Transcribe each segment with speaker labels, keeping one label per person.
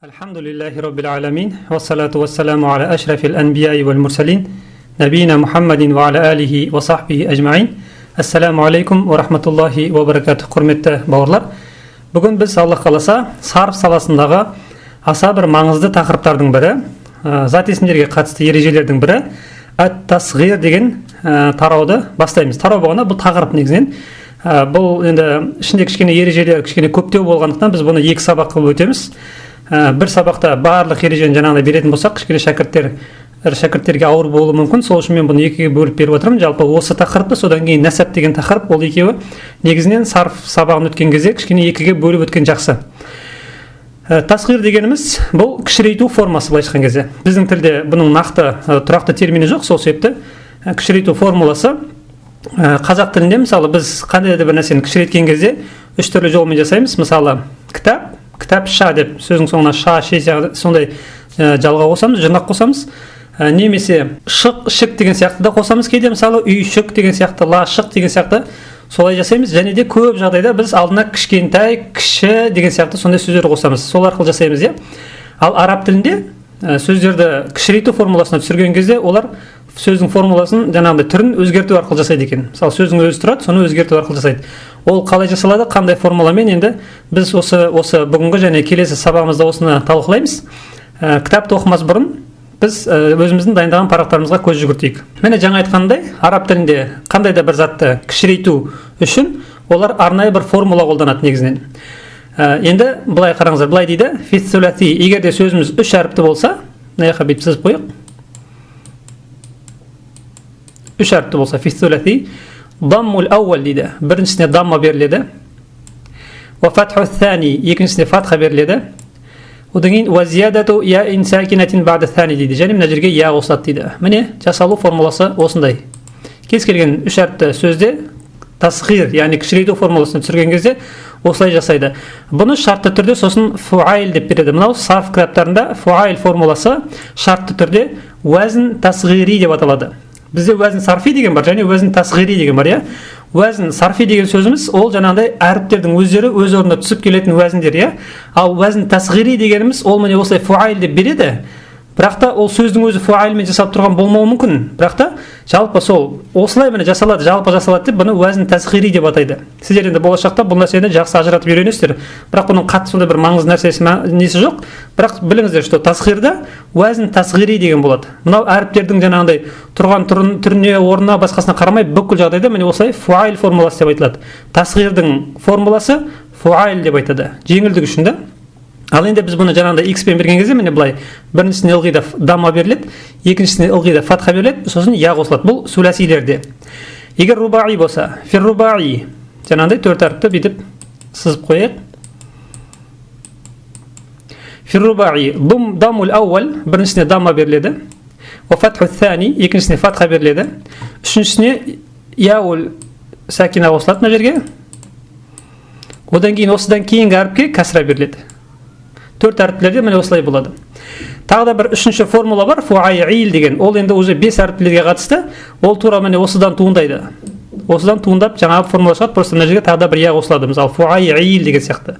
Speaker 1: Alhamdulillahi Rabbil Alamin, wa salatu wa salamu ala ashrafil anbiya'i wal mursalin, nabiyina Muhammadin wa ala alihi wa sahbihi ajma'in. Assalamu alaikum wa rahmatullahi wa barakatuh. Құрметті бауырлар, бүгін біз Алла қаласа сарф саласындағы аса бір маңызды тақырыптардың бірі, зат есімдерге қатысты ережелердің бірі, тасғир деген тарауды бастаймыз. Тарау болғанда бұл тақырып негізінен бұл енді ішінде кішкене ережелер кішкене көптеу болғандықтан біз бұны екі сабақ қылып өтеміз. Бір сабақта барлық ережені жаңағыдай беретін болсақ, кішкене шәкірттерге ауыр болуы мүмкін. Сол үшін мен бұны екіге бөліп беріп отырмын. Жалпы осы тақырыпты, содан кейін нәсәп деген тақырып, ол екеуі негізінен сарф сабағын өткен кезде кішкене екіге бөліп өткен жақсы. Тасғир дегеніміз бұл кішірейту формасы, былайша айтқан кезде. Біздің тілде бұның нақты тұрақты термині жоқ, сол себепті кішірейту формуласы қазақ тілінде мысалы біз қандай да бір нәрсені кішірейткен кезде үш түрлі жолмен жасаймыз. Мысалы кітапша деп сөздің соңына ша, ше сондай жалға қосамыз, жұрнақ қосамыз. Немесе шық деген сияқты да қосамыз кейде, мысалы үй шық деген сияқты, ла шық деген сияқты солай жасаймыз. Және де көп жағдайда біз алдына кішкентай, кіші деген сияқты сондай сөздер қосамыз. Сол арқылы жасаймыз, иә. Ал араб тілінде сөздерді кішірейту формуласына түсірген кезде олар сөздің формуласын жаңағыдай түрін өзгерту арқылы жасайды екен. Мысалы сөздің өзі тұрады, соны өзгерту арқылы жасайды. Ол қалай жасалады, қандай формуламен, енді біз осы бүгінгі және келесі сабағымызда осыны талқылаймыз. Кітапты оқымас бұрын біз өзіміздің дайындаған парақтарымызға көз жүгіртейік. Міне жаңа айтқандай, араб тілінде қандай да бір затты кішірейту үшін олар арнайы бір формула қолданады негізінен. Енді былай қараңыздар, былай дейді, фиссулати, егер де сөзіміз үш әріпті болса, мына жаққа бүйтіп сызып қояйық. Үш әріпті болса, фиссулати, даммул ауал дейді, біріншісіне дамма беріледі. Ва фатху thani, екіншісіне фатха беріледі. Одан кейін ва зиядату я ин сакинатин бa'да thani дейді, және мына жерге я қосылады дейді. Міне жасалу формуласы осындай. Кез келген үш әріпті сөзде тасғир, яғни кішірейту формуласын түсірген кезде осылай жасайды. Бұны шартты түрде сосын фуайл деп береді. Мынау сарф кітаптарында фуайл формуласы шартты түрде уәзін тасғири деп аталады. Бізде уәзін сарфи деген бар, және уәзін тасғири деген бар, иә. Уәзін сарфи деген сөзіміз ол жаңағыдай әріптердің өздері өз орнына түсіп келетін уәзіндер, иә. Ал уәзін тасғири дегеніміз ол міне осылай фуайл деп береді. Бірақ та ол сөздің өзі фуайлмен жасалып тұрған болмауы мүмкін. Бірақ та жалпы сол осылай міне жасалады, жалпы жасалады деп бұны уәзін тасғири деп атайды. Сіздер енді болашақта бұл нәрсені жақсы ажыратып үйренесіздер. Бірақ бұның қатты сондай бір маңызды несі жоқ. Бірақ біліңіздер, что тасғирда уәзін тасғири деген болады. Мынау әріптердің жаңағыдай тұрған түріне, орнына, басқасына қарамай бүкіл жағдайда міне осылай фуайл формуласы деп айтылады. Тасғирдің формуласы фуайл деп айтады. Жеңілдік үшін да. Ал енді біз бұны жаңағыдай x пен берген кезде міне былай біріншісіне ылғида дамма беріледі, екіншісіне ылғида фатха беріледі, сосын я қосылады. Бұл сүләсилерде. Егер рубаи болса, фиррубаи жаңағыдай төрт әріпті бүйтіп сызып қояйық. Фиррубаи даммул ауал біріншісіне дамма беріледі, ва фатху thani екіншісіне фатха беріледі, үшіншісіне яул сакина қосылады мына жерге. Одан кейін осыдан кейінгі әріпке кәсра беріледі. Төрт әріптілерде міне осылай болады. Тағы да бір үшінші формула бар, фуайл деген. Ол енді уже бес әріптілерге қатысты. Ол тура міне осыдан туындайды. Осыдан туындап жаңағы формула шығады, просто мына жерге тағы да бір я қосылады. Мысалы фуайл деген сияқты.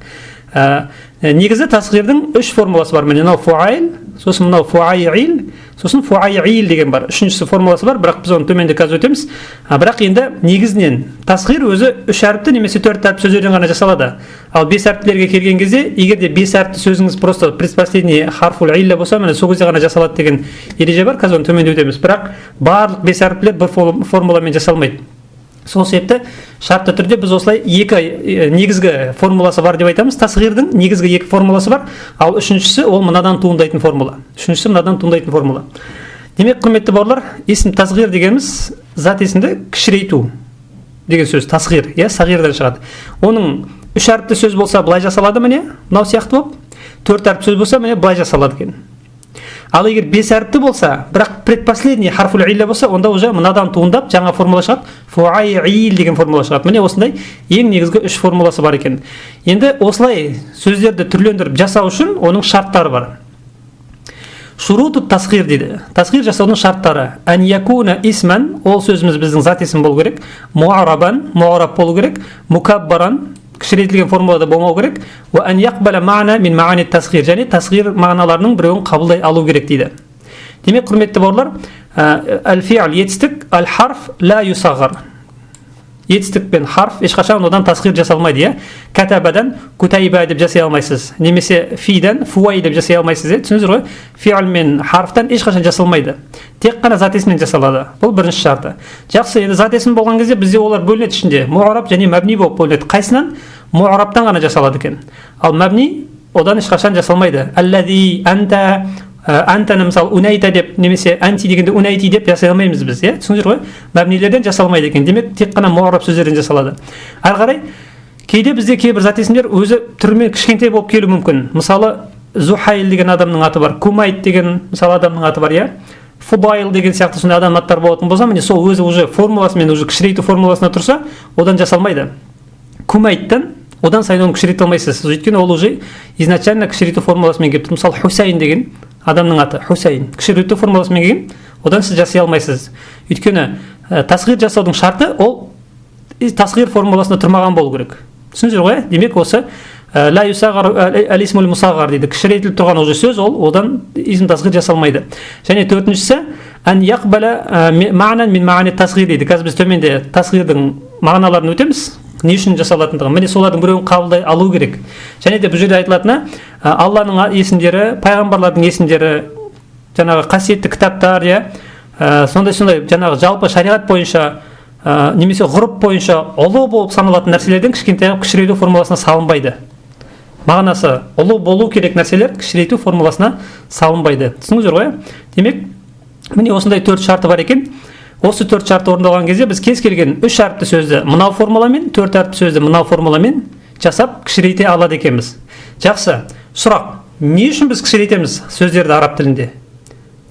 Speaker 1: Негізі тасғирдің үш формуласы бар. Міне мынау фуайл, сосын мынау фуайл, сосын фуайл деген бар. Үшіншісі формуласы бар, бірақ біз оны төменде қазір өтеміз. Бірақ енді негізінен тасғир өзі үш әріпті немесе төрт әріп сөздерден ғана жасалады. Ал бес әріптілерге келген кезде, егер де бес әріпті сөзіңіз просто предпоследний харфул илля болса, міне сол кезде ғана жасалады деген ереже бар. Қазір оны төменде өтеміз. Бірақ барлық бес әріптілер бір формуламен жасалмайды. Сол себепті шартты түрде біз осылай екі негізгі формуласы бар деп айтамыз. Тасғирдің негізгі екі формуласы бар, ал үшіншісі ол мынадан туындайтын формула. Демек, құрметті бауырлар, есім тасғир дегеніміз зат есімді кішірейту деген сөз, тасғир, иә, сағирдан шығады. Оның үш әріпті сөз болса, былай жасалады міне, мынау сияқты болып, төрт әріп сөз болса, міне былай жасалады екен. Ал егер бес әріпті болса, бірақ предпоследний харфул илля болса, онда уже мынадан туындап жаңа формула шығады, фуайл деген формула шығады. Міне осындай ең негізгі үш формуласы бар екен. Енді осылай сөздерді түрлендіріп жасау үшін оның шарттары бар. Шуруту тасғир дейді. Тасғир жасаудың шарттары. Ан якуна исман, ол сөзіміз біздің зат есім болу керек. Муарабан, муараб болу керек. Мукаббаран, кішірейтілген формулада болмау керек. Ва ан яқбала мағна мин мағани тасғир, және тасғир мағыналарының біреуін қабылдай алу керек дейді. Демек, құрметті бауырлар, әл-фи'л етістік, әл-харф ла юсағар. Етістік пен харф ешқашан одан тасғир жасалмайды, иә. Кәтәбадан күтәйба деп жасай алмайсыз. Немесе фидан фуай деп жасай алмайсыз, түсіндіңіздер ғой? Фи'л мен харфтан ешқашан жасалмайды. Тек қана зат есімнен жасалады. Бұл бірінші шарты. Жақсы, енді зат есім болған кезде бізде олар бөлінеді ішінде. Муараб және мәбни болып бөлінеді. Қайсынан? Муарабтан ғана жасалады екен. Ал мәбни одан ешқашан жасалмайды. Аллази, анта, антаны мысалы унайта деп, немесе анти дегенде унайти деп жасай алмаймыз біз, иә. Түсіндіңіздер ғой? Мәбнилерден жасалмайды екен. Демек, тек қана муараб сөздерден жасалады. Ары қарай кейде бізде кейбір зат есімдер өзі түрімен кішкентай болып келуі мүмкін. Мысалы, Зухайл деген адамның аты бар, Кумайт деген мысалы адамның аты бар, иә. Фубайл деген сияқты сондай адам аттар болатын болса, міне сол өзі уже формуласымен, уже кішірейту формуласына тұрса, одан жасалмайды. Кумайттан одан сайын оны кішірейте алмайсыз. Өйткені ол уже изначально кішірейту формуласымен келіп тұр. Мысалы, Хусайн деген адамның аты, Хусайн, кішірейту формуласымен келген, одан сіз жасай алмайсыз. Өйткені тасғир жасаудың шарты ол тасғир формуласында тұрмаған болу керек. Түсіндіңіздер ғой? Демек, осы ла юсағар әл-исмул мусағар дейді. Кішірейтіліп тұрған уже сөз, ол одан исм тасғир жасалмайды. Және төртіншісі, ан яқбала мағнан мин мағани тасғир дейді. Қазір біз төменде тасғирдің мағыналарын өтеміз. Не үшін жасалатындығы, міне солардың біреуін қабылдай алу керек. Және де бұл жерде айтылатыны, Алланың есімдері, пайғамбарлардың есімдері, жаңағы қасиетті кітаптар, сондай жаңағы жалпы шариғат бойынша, немесе ғұрып бойынша ұлы болып саналатын нәрселерден кішкентай кішірейту формуласына салынбайды. Мағынасы ұлы болу керек нәрселер кішірейту формуласына салынбайды. Түсіндіңіздер ғой? Демек, міне осындай 4 шарты бар екен. Осы 4 шарты орындалған кезде біз кез келген 3 әріпті сөзді мынау формуламен, 4 әріпті сөзді мынау формуламен жасап кішірейте алады екенбіз. Жақсы, сұрақ. Не үшін біз кішірейтеміз сөздерді араб тілінде?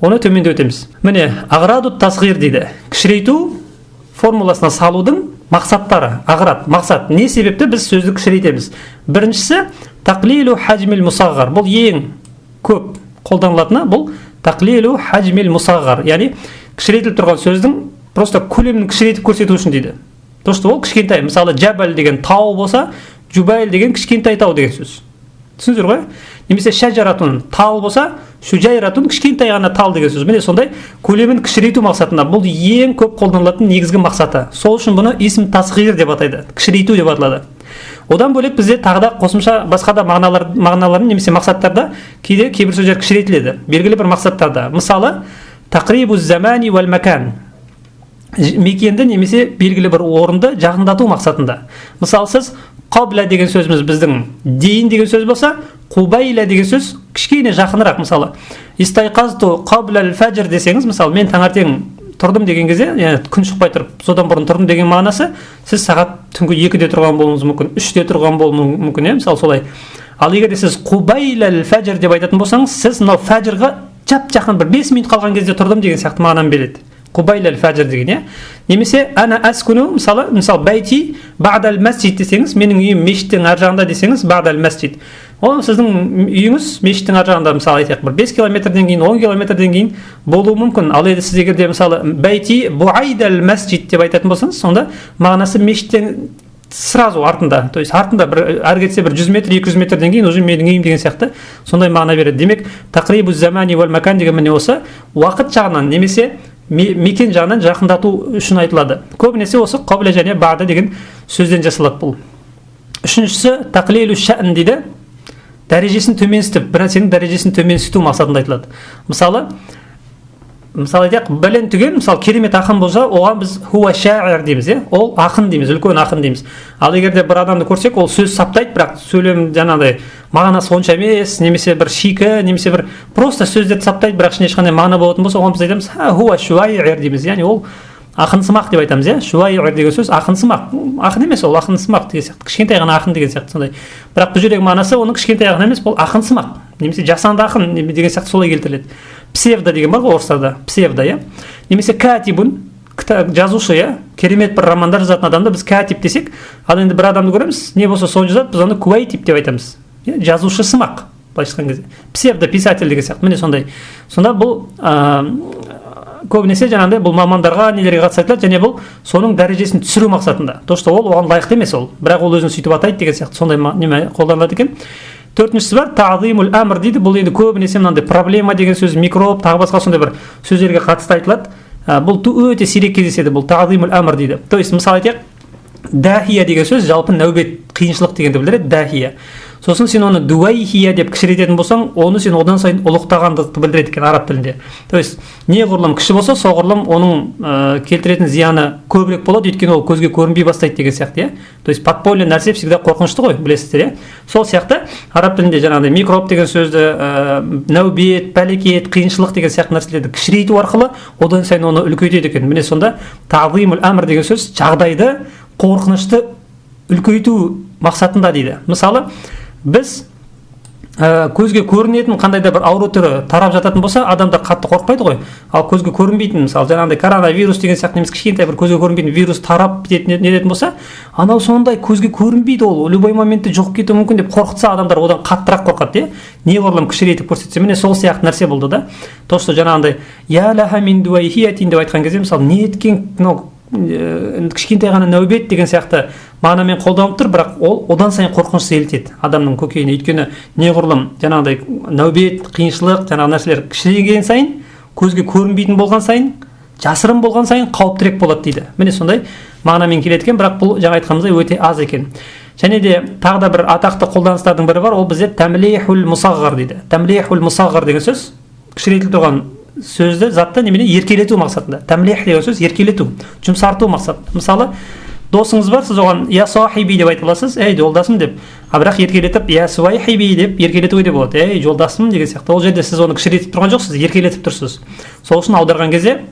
Speaker 1: Оны төменде өтеміз. Міне, ағраду тасғир дейді. Кішірейту формуласына салудың мақсаттары, ағрад, мақсат. Не себепті біз сөзді кішірейтеміз? Біріншісі, тақлилу хаджмил мусағар. Бұл ең көп қолданылатыны, бұл тақлилу хаджмил мусағар. Яғни, кішірейтіліп тұрған сөздің просто көлемін кішірейтіп көрсету үшін дейді. То, что ол кішкентай. Мысалы, джабал деген тау болса, джубайл деген кішкентай тау деген сөз. Түсіндіңіздер ғой? Немесе шәжаратун тал болса, шүжайратун кішкентай ғана тал деген сөз. Міне сондай көлемін кішірейту мақсатында. Бұл ең көп қолданылатын негізгі мақсаты. Сол үшін бұны исм тасғир деп атайды. Кішірейту деп аталады. Одан бөлек бізде тағы да қосымша басқа да мағыналар немесе мақсаттарда кейде кейбір сөздер кішірейтіледі. Белгілі бір мақсаттарда. Мысалы, тақрибу замани вал макан. Мекенді немесе белгілі бір орынды жақындату мақсатында. Мысалы, сіз қабла деген сөзіміз біздің дейін деген сөз болса, қубайла деген сөз кішкене жақынырақ. Мысалы, истайқазту қабла әл-фәжр десеңіз, мысалы, мен таңертең тұрдым деген кезде, күн шықпай тұрып, содан бұрын тұрдым деген мағынасы, сіз сағат түнгі 2-де тұрған болуыңыз мүмкін, 3-де тұрған болуыңыз мүмкін, мысалы солай. Ал егер де сіз қубайла әл-фәжр деп айтатын болсаңыз, сіз мынау фәжрға жап-жақын бір 5 минут қалған кезде тұрдым деген сияқты мағынаны береді. Қубайла әл-фәжр деген, немесе ана әскуну, мысалы бәйти ба'дал масжид десеңіз, менің үйім мешіттің ар жағында десеңіз, ба'дал масжид. Ол сіздің үйіңіз мешіттің ар жағында, мысалы айтайық, бір 5 километрден кейін, 10 километрден кейін болуы мүмкін. Ал енді сіз егер де мысалы бәйти буайдал масжид деп айтатын болсаңыз, сонда мағынасы мешіттен сразу артында, то есть артында бір ары кетсе бір 100 метр, 200 метрден кейін уже менің үйім деген сияқты сондай мағына береді. Демек, тақрибу замани вал макан деген міне осы уақыт жағынан немесе мекен жағынан жақындату үшін айтылады. Көбінесе осы қабла және бa'да деген сөзден жасалады бұл. Үшіншісі, тақлилу шә'n дейді. Дәрежесін төменсітіп, бір нәрсенің дәрежесін төменсіту мақсатында айтылады. Мысалы айтайық, бәлен түген, мысалы керемет ақын болса, оған біз хуа ша'ир дейміз, ол ақын дейміз, үлкен ақын дейміз. Ал егер де бір адамды көрсек, ол сөз саптайды, бірақ сөйлем жаңағыдай мағынасы онша емес, немесе бір шикі, немесе бір просто сөздерді саптайды, бірақ ішінде ешқандай мағына болатын болса, оған біз айтамыз, хуа шуайир дейміз, яғни ол ақынсымақ деп айтамыз, шуайир деген сөз ақынсымақ. Ақын емес, ол ақынсымақ деген сияқты, кішкентай ғана ақын деген сияқты сондай. Бірақ бұл жердегі мағынасы оның кішкентай ақын емес, бұл ақынсымақ, немесе жасанды ақын деген сияқты солай келтіріледі. Псевдо деген бар ғой орыстарда, псевдо, немесе катибун, жазушы, керемет бір романдар жазатын адамды біз катиб десек, ал енді бір адамды көреміз, не болса соны жазады, біз оны куайтиб деп айтамыз. Жазушы сымақ, былайша айтқан кезде. Псевдо писатель деген сияқты. Міне сондай. Сонда бұл көбінесе жаңағыдай бұл мамандарға нелерге қатысты айтылады, және бұл соның дәрежесін түсіру мақсатында. То, что ол оған лайықты емес ол, бірақ ол өзін сөйтіп атайды деген сияқты сондай неме қолданылады екен. Төртіншісі бар, ta'zimul amr дейді. Бұл енді көбінесе мынандай проблема деген сөз, микроб, тағы басқа сондай бір сөздерге қатысты айтылады. Бұл өте сирек кездеседі, бұл ta'zimul amr дейді. То есть мысалы айтайық, дахия деген сөз жалпы нәубет, қиыншылық дегенді білдіреді, дахия. Сосын сен оны дуайхия деп кішірейтетін болсаң, оны сен одан сайын ұлықтағандықты білдіреді екен араб тілінде. То есть неғұрлым кіші болса, соғұрлым оның келтіретін зияны көбірек болады, өйткені ол көзге көрінбей бастайды деген сияқты, иә. То есть подпольный нәрсе всегда қорқынышты ғой, білесіздер, иә. Сол сияқты араб тілінде жаңағыдай микроб деген сөзді, нәубет, пәлекет, қиыншылық деген сияқты нәрселерді кішірейту арқылы одан сайын оны үлкейтеді екен. Міне сонда ta'zimul amr деген сөз жағдайды, қорқынышты үлкейту мақсатында дейді. Мысалы, біз көзге көрінетін қандай да бір ауру түрі тарап жататын болса, адамдар қатты қорқпайды ғой. Ал көзге көрінбейтін, мысалы, жаңағыдай коронавирус деген сияқты немесе кішкентай бір көзге көрінбейтін вирус тарап нететін болса, анау сондай көзге көрінбейді, ол любой моментте жоқ кетуі мүмкін деп қорқытса, адамдар одан қаттырақ қорқады, иә. Неғұрлым кішірейтіп көрсетсе, міне сол сияқты нәрсе болды да. То, что жаңағыдай я лаха мин дуайхиятин деп айтқан кезде, мысалы, не еткен кішкентай ғана нәубет деген сияқты мағынамен қолданып тұр, бірақ ол одан сайын қорқыныш елітеді адамның көкейіне. Өйткені неғұрлым жаңағыдай нәубет, қиыншылық, жаңағы нәрселер кішірейген сайын, көзге көрінбейтін болған сайын, жасырын болған сайын қауіптірек болады дейді. Міне сондай мағынамен келеді екен, бірақ бұл жаңа айтқанымыздай өте аз екен. Және де тағы да бір атақты қолданыстардың бірі бар, ол бізде тәмлихул мусағғар дейді. Тәмлихул мусағғар деген сөз кішірейтіліп тұрған сөзді затты немене еркелету мақсатында. Тәмлих деген сөз еркелету, жұмсарту мақсатында. Мысалы, досыңыз бар, сіз оған я сахиби деп айта аласыз, ей жолдасым деп. Бірақ еркелетіп я суайхиби деп еркелетуге де болады. Ей жолдасым деген сияқты. Ол жерде сіз оны кішірейтіп тұрған жоқсыз, еркелетіп тұрсыз. Сол үшін аударған кезде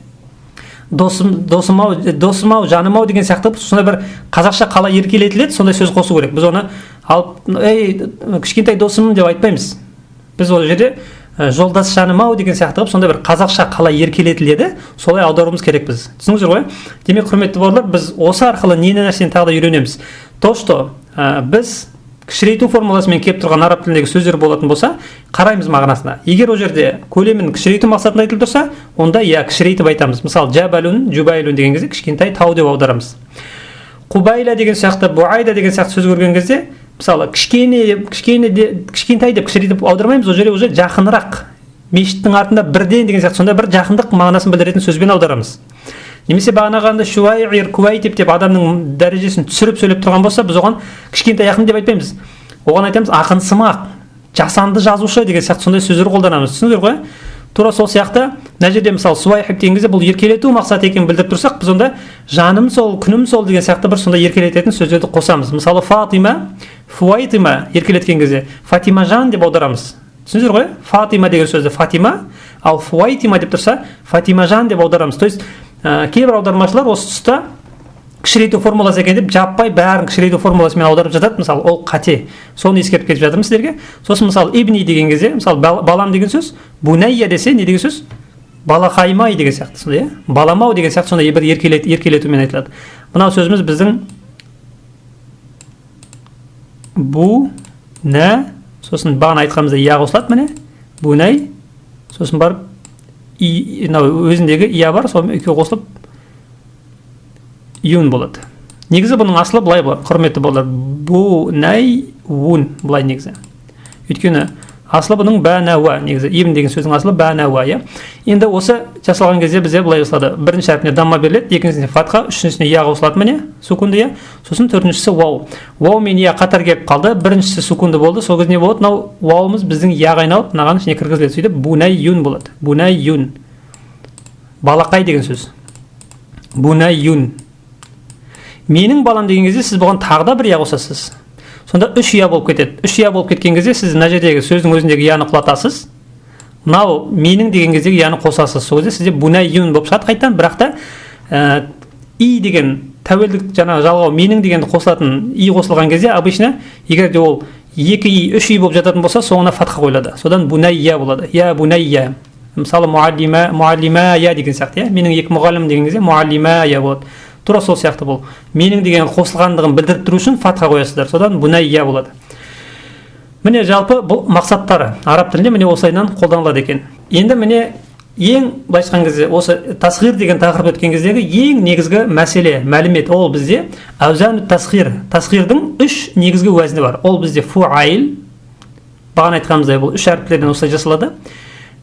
Speaker 1: досым-ау, жаным-ау деген сияқты сондай бір қазақша қалай еркелетіледі, сондай сөз қосу керек. Біз оны алып, ей кішкентай досым деп айтпаймыз. Біз ол жерде жолдас жаным-ау деген сияқты сондай бір қазақша қалай еркелетіледі, солай аударуымыз керек біз. Түсініңіздер ғой? Демек, құрметті бауырлар, біз осы арқылы нені нәрсені тағы да үйренеміз. То, что біз кішірейту формуласымен келіп тұрған араб тіліндегі сөздер болатын болса, қараймыз мағынасына. Егер ол жерде көлемін кішірейту мақсатында айтылып тұрса, онда я кішірейтіп айтамыз. Мысалы, жабалун, жубайлун деген кезде кішкентай тау деп аударамыз. Қубайла деген сияқты, буайда деген сияқты сөз көрген кезде, мысалы, кішкентай деп кішірейтіп аудармаймыз, ол жерде уже жақынырақ, мешіттің артында бірден деген сияқты сонда бір жақындық мағынасын білдіретін сөзбен аударамыз. Немесе бағанағанда шуайир, куайтип деп адамның дәрежесін түсіріп сөйлеп тұрған болса, біз оған кішкентай ақын деп айтпаймыз. Оған айтамыз ақынсымақ, жасанды жазушы деген сияқты сондай сөздер қолданамыз. Түсіндіңіздер ғой? Тура сол сияқты, мына жерде мысалы суайхиб деген кезде бұл еркелету мақсаты екенін білдіріп тұрсақ, біз онда жаным сол, күнім сол деген сияқты бір сондай еркелететін сөздерді қосамыз. Мысалы Фатима, Фуайтима еркелеткен кезде Фатима жан деп аударамыз. Түсіндіңіздер ғой? Фатима деген сөзді Фатима, ал Фуайтима деп тұрса Фатима жан деп аударамыз. То есть кейбір аудармашылар осы тұста кішірейту формуласы екен деп жаппай бәрін кішірейту формуласымен аударып жатады. Мысалы, ол қате. Соны ескертіп кетіп жатырмын сіздерге. Сосын мысалы ибни деген кезде, мысалы балам деген сөз, бунайя десе не деген сөз? Балақаймай деген сияқты, сондай, баламау деген сияқты сондай бір еркелетумен айтылады. Мынау сөзіміз біздің бу-на, сосын бағана айтқанымызда я қосылады, міне, бунай, сосын барып өзіндегі я бар, сол екеуі қосылып юн болады. Негізі бұның асылы былай болады, құрметті болар. Бунай вун былай негізі. Өйткені асылы бұның бәнауа, негізі ибн деген сөздің асылы бәнауа, иә. Енді осы жасалған кезде бізде былай жасалады. Бірінші әрпіне дамма беріледі, екіншісіне фатха, үшіншісіне я қосылады, міне, сукунды я. Сосын төртіншісі вау. Вау мен я қатар келіп қалды. Біріншісі сукунды болды. Сол кезде не болады? Мынау вауымыз біздің яға айналып, мынаған ішіне кіргізіледі. Сөйтіп бунай юн болады. Бунай юн. Балақай деген сөз. Бунай юн. Менің балам деген кезде сіз бұған тағы да бір я қосасыз. Сонда үш я болып кетеді. Үш я болып кеткен кезде сіз мына жердегі сөздің өзіндегі яны құлатасыз. Мынау менің деген кездегі яны қосасыз. Сол кезде сізде бунай юн болып шығады қайтадан, бірақ та и деген тәуелдік жаңағы жалғау менің дегенді қосылатын и қосылған кезде обычно егер де ол екі и үш и болып жататын болса, соңына фатха қойылады. Содан бунай я болады. Я бунай я. Мысалы муаллима я деген сияқты, иә. Менің екі мұғалім деген кезде муаллима я болады. Тура сол сияқты бұл. Менің деген қосылғандығын білдіріп тұру үшін фатха қоясыздар. Содан бунай я болады. Міне жалпы бұл мақсаттары араб тілінде міне осылайынан қолданылады екен. Енді міне ең былайша айтқан кезде осы тасғир деген тақырып өткен кездегі ең негізгі мәселе мәлімет ол бізде аузан тасғир. Тасғирдің 3 негізгі уәзні бар. Ол бізде фуайл, бағана айтқанымыздай бұл 3 әріптерден осылай жасалады.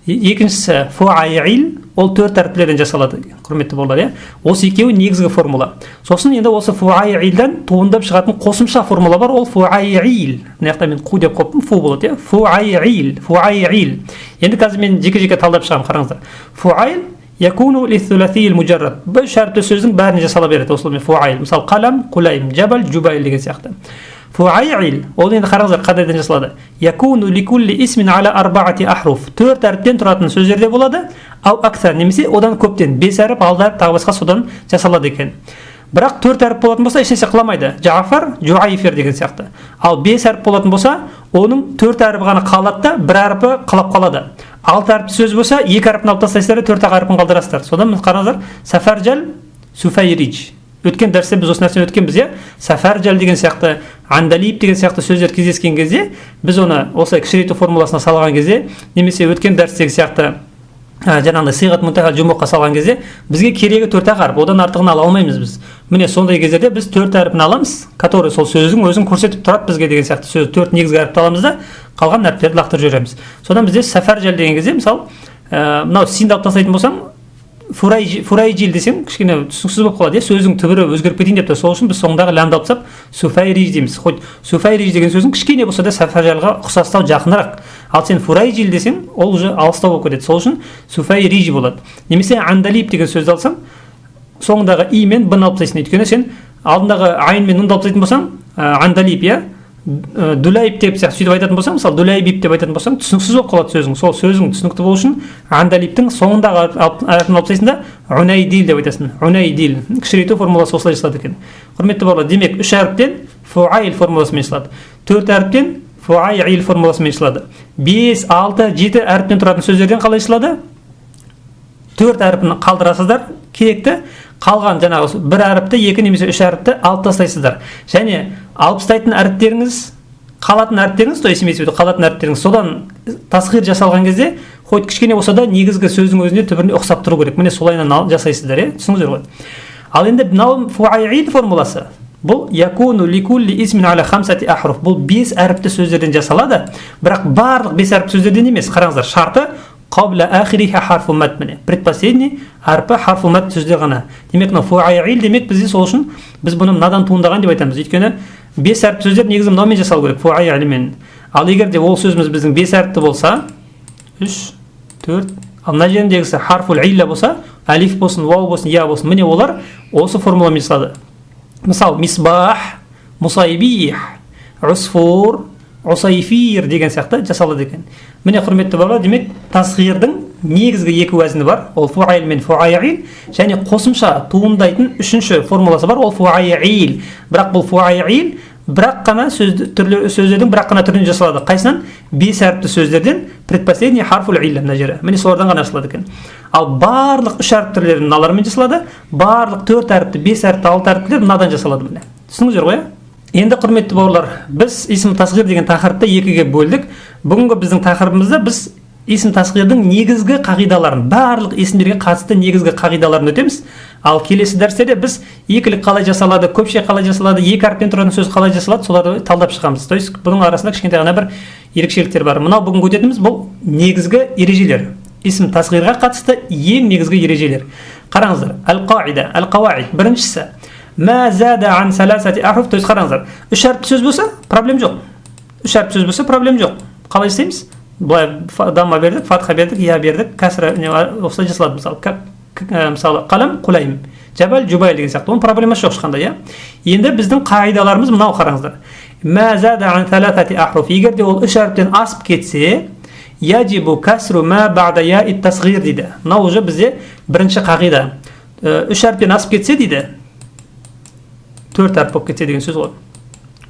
Speaker 1: Екіншісі фуайл, ол 4 әріптерден жасалады. Құрметті бауырлар, осы екеуі негізгі формула. Сосын енді осы фуайлдан туындап шығатын қосымша формула бар, ол фуайл. Мына жақта мен қу деп қойыппын, фу болады, фуайл. Енді қазір мен жеке-жеке талдап шығамын, қараңыздар. Фуайл якуну лиссуласил муджаррад. Бұл шәріпті сөздің бәріне жасала береді. Осылаймен фуайл. Мысалы қалам, құлайм, жабал, жубайл деген сияқты. Фуайл, ол енді қараңыздар қадайдан жасалады. Якуну ликулли исмин аля арбаати ахруф. 4 әріптен тұратын сөздерде болады. Ау аксар, немесе одан көптен 5 әріп, 6 әріп, тағы басқа содан жасалады екен. Бірақ 4 әріп болатын болса, ешнәрсе қыламайды. Жафар, жуайфер деген сияқты. Ал 5 әріп болатын болса, оның 4 әріпі ғана қалады да, 1 әріпі қалап қалады. 6 әріпті сөз болса, 2 әріпін алып тастайсыздар, 4 әріпін қалдырасыздар. Содан қараңыздар, сафаржал, суфайриж. Өткен дәрісте біз осы нәрсені өткенбіз, иә. Сафаржал деген сияқты, андалип деген сияқты сөздер кездескен кезде, біз оны осы кішірейту формуласына салған кезде, немесе өткен дәрістегі сияқты жаңағыдай сиғат мунтахал жумуққа салған кезде, бізге керегі 4 әріп, одан артығын ала алмаймыз біз. Міне сондай кездерде біз 4 әріпін аламыз, который сол сөздің өзін көрсетіп тұрады бізге деген сияқты сөз 4 негізгі әріпті аламыз да, қалған әріптерді лақтырып жібереміз. Содан бізде сафаржал деген кезде, мысалы, мынау синді алып тастайтын болсам, фурайжил десем, кішкене түсініксіз болып қалады, сөздің түбірі өзгеріп кетейін деп, сол үшін біз соңындағы лямды алып тастап суфайриж дейміз. Хоть суфайриж деген сөздің кішкене болса да сафаржалға ұқсастау, жақынырақ. Ал сен фурайжил десең, ол уже алыстау болып кетеді. Сол үшін суфайриж болады. Немесе андалип деген сөзді алсаң, соңындағы и мен б-ны алып тастайсың. Өйткені сен алдындағы айн мен нұнды алып тастайтын болсаң, андалип, иә, дулайб деп сөйтіп айтатын болсаң, мысалы дулайбип деп айтатын болсаң, түсініксіз болып қалады сөзің. Сол сөзің түсінікті болу үшін андалиптің соңындағы әріпін алып тастайсың да, унайдил деп айтасың. Унайдил. Кішірейту формуласы осылай жасалады екен. Құрметті бауырлар, демек 3 әріптен фуайл формуласымен жасалады. 4 әріптен фуайл формуласымен жасалады. 5, 6, 7 әріптен тұратын сөздерден қалай жасалады? 4 әріпін қалдырасыздар, керекті. Қалған жаңағы 1 әріпті, 2 немесе 3 әріпті алып тастайсыздар. Және алып тастайтын әріптеріңіз, қалатын әріптеріңіз, то есть қалатын әріптеріңіз содан тасғир жасалған кезде, хоть кішкене болса да негізгі сөздің өзіне түбіріне ұқсап тұру керек. Міне солайынан жасайсыздар, иә, түсініңіздер ғой. Ал енді мынау фуайл формуласы. Бұл якуну ликулли исмин аля хамсати ахруф. Бұл 5 әріпті сөздерден жасалады, бірақ барлық 5 әріпті сөздерден емес. Қараңыздар, шарты қабла ахириха харфу мад, міне предпоследний әрпі харфу мад сөзде ғана. Демек мына фуайл демек бізде сол үшін біз бұны мынадан туындаған деп айтамыз. Өйткені 5 әріпті сөздер негізі мынаумен жасалу керек, фуайлмен. Ал егер де ол сөзіміз біздің 5 әріпті болса, 3, 4, ал мына жеріндегісі харфул илля болса, алиф болсын, вау болсын, я болсын, міне олар осы формуламен жасалады. Мысалы, мисбах, мусайбих, усфур, усайфир деген сияқты жасалады екен. Міне құрметті бауырлар, демек тасғирдің негізгі 2 уәзіні бар, ол фуайл мен фуайл, және қосымша туындайтын 3-ші формуласы бар, ол фуайл. Бірақ бұл фуайл бірақ қана сөздердің бірақ қана түрінен жасалады. Қайсынан? 5 әріпті сөздерден предпоследний харфул илля мына жері. Міне солардан ғана жасалады екен. Ал барлық 3 әріп түрлері мыналармен жасалады, барлық 4 әріпті, 5 әріпті, 6 әріптілер мынадан жасалады міне. Түсініңіздер ғой? Енді құрметті бауырлар, біз есім тасғир деген тақырыпты 2-ге бөлдік. Бүгінгі біздің тақырыбымызда біз есім тасғирдің негізгі қағидаларын, барлық есімдерге қатысты негізгі қағидаларын өтеміз. Ал келесі дәрістерде біз екілік қалай жасалады, көпше қалай жасалады, 2 әріптен тұратын сөз қалай жасалады, соларды талдап шығамыз. То есть бұның арасында кішкентай ғана бір ерекшеліктер бар. Мынау бүгінгі өтетініміз бұл негізгі ережелер. Есім тасғирға қатысты ең негізгі ережелер. Қараңыздар, әл-қаида, әл-қауаид. Біріншісі Ма зада ан саласати ахруф, то есть қараңыздар, 3 әріпті сөз болса, проблем жоқ. 3 әріпті сөз болса, проблем жоқ. Қалай істейміз? Былай дамма бердік, фатха бердік, я бердік, кәсіра осылай жасалады. Мысалы, қалам, құлайым, жабал, жубайл деген сияқты. Оның проблемасы жоқ ешқандай, иә. Енді біздің қағидаларымыз мынау қараңыздар. Ма зада ан саласати ахруф, егер де ол 3 әріптен асып кетсе, яджибу кәсру ма бa'да я'ит тасғир дейді. Мынау уже бізде бірінші қағида. 3 әріптен асып кетсе дейді, 4 әріп болып кетсе деген сөз ғой.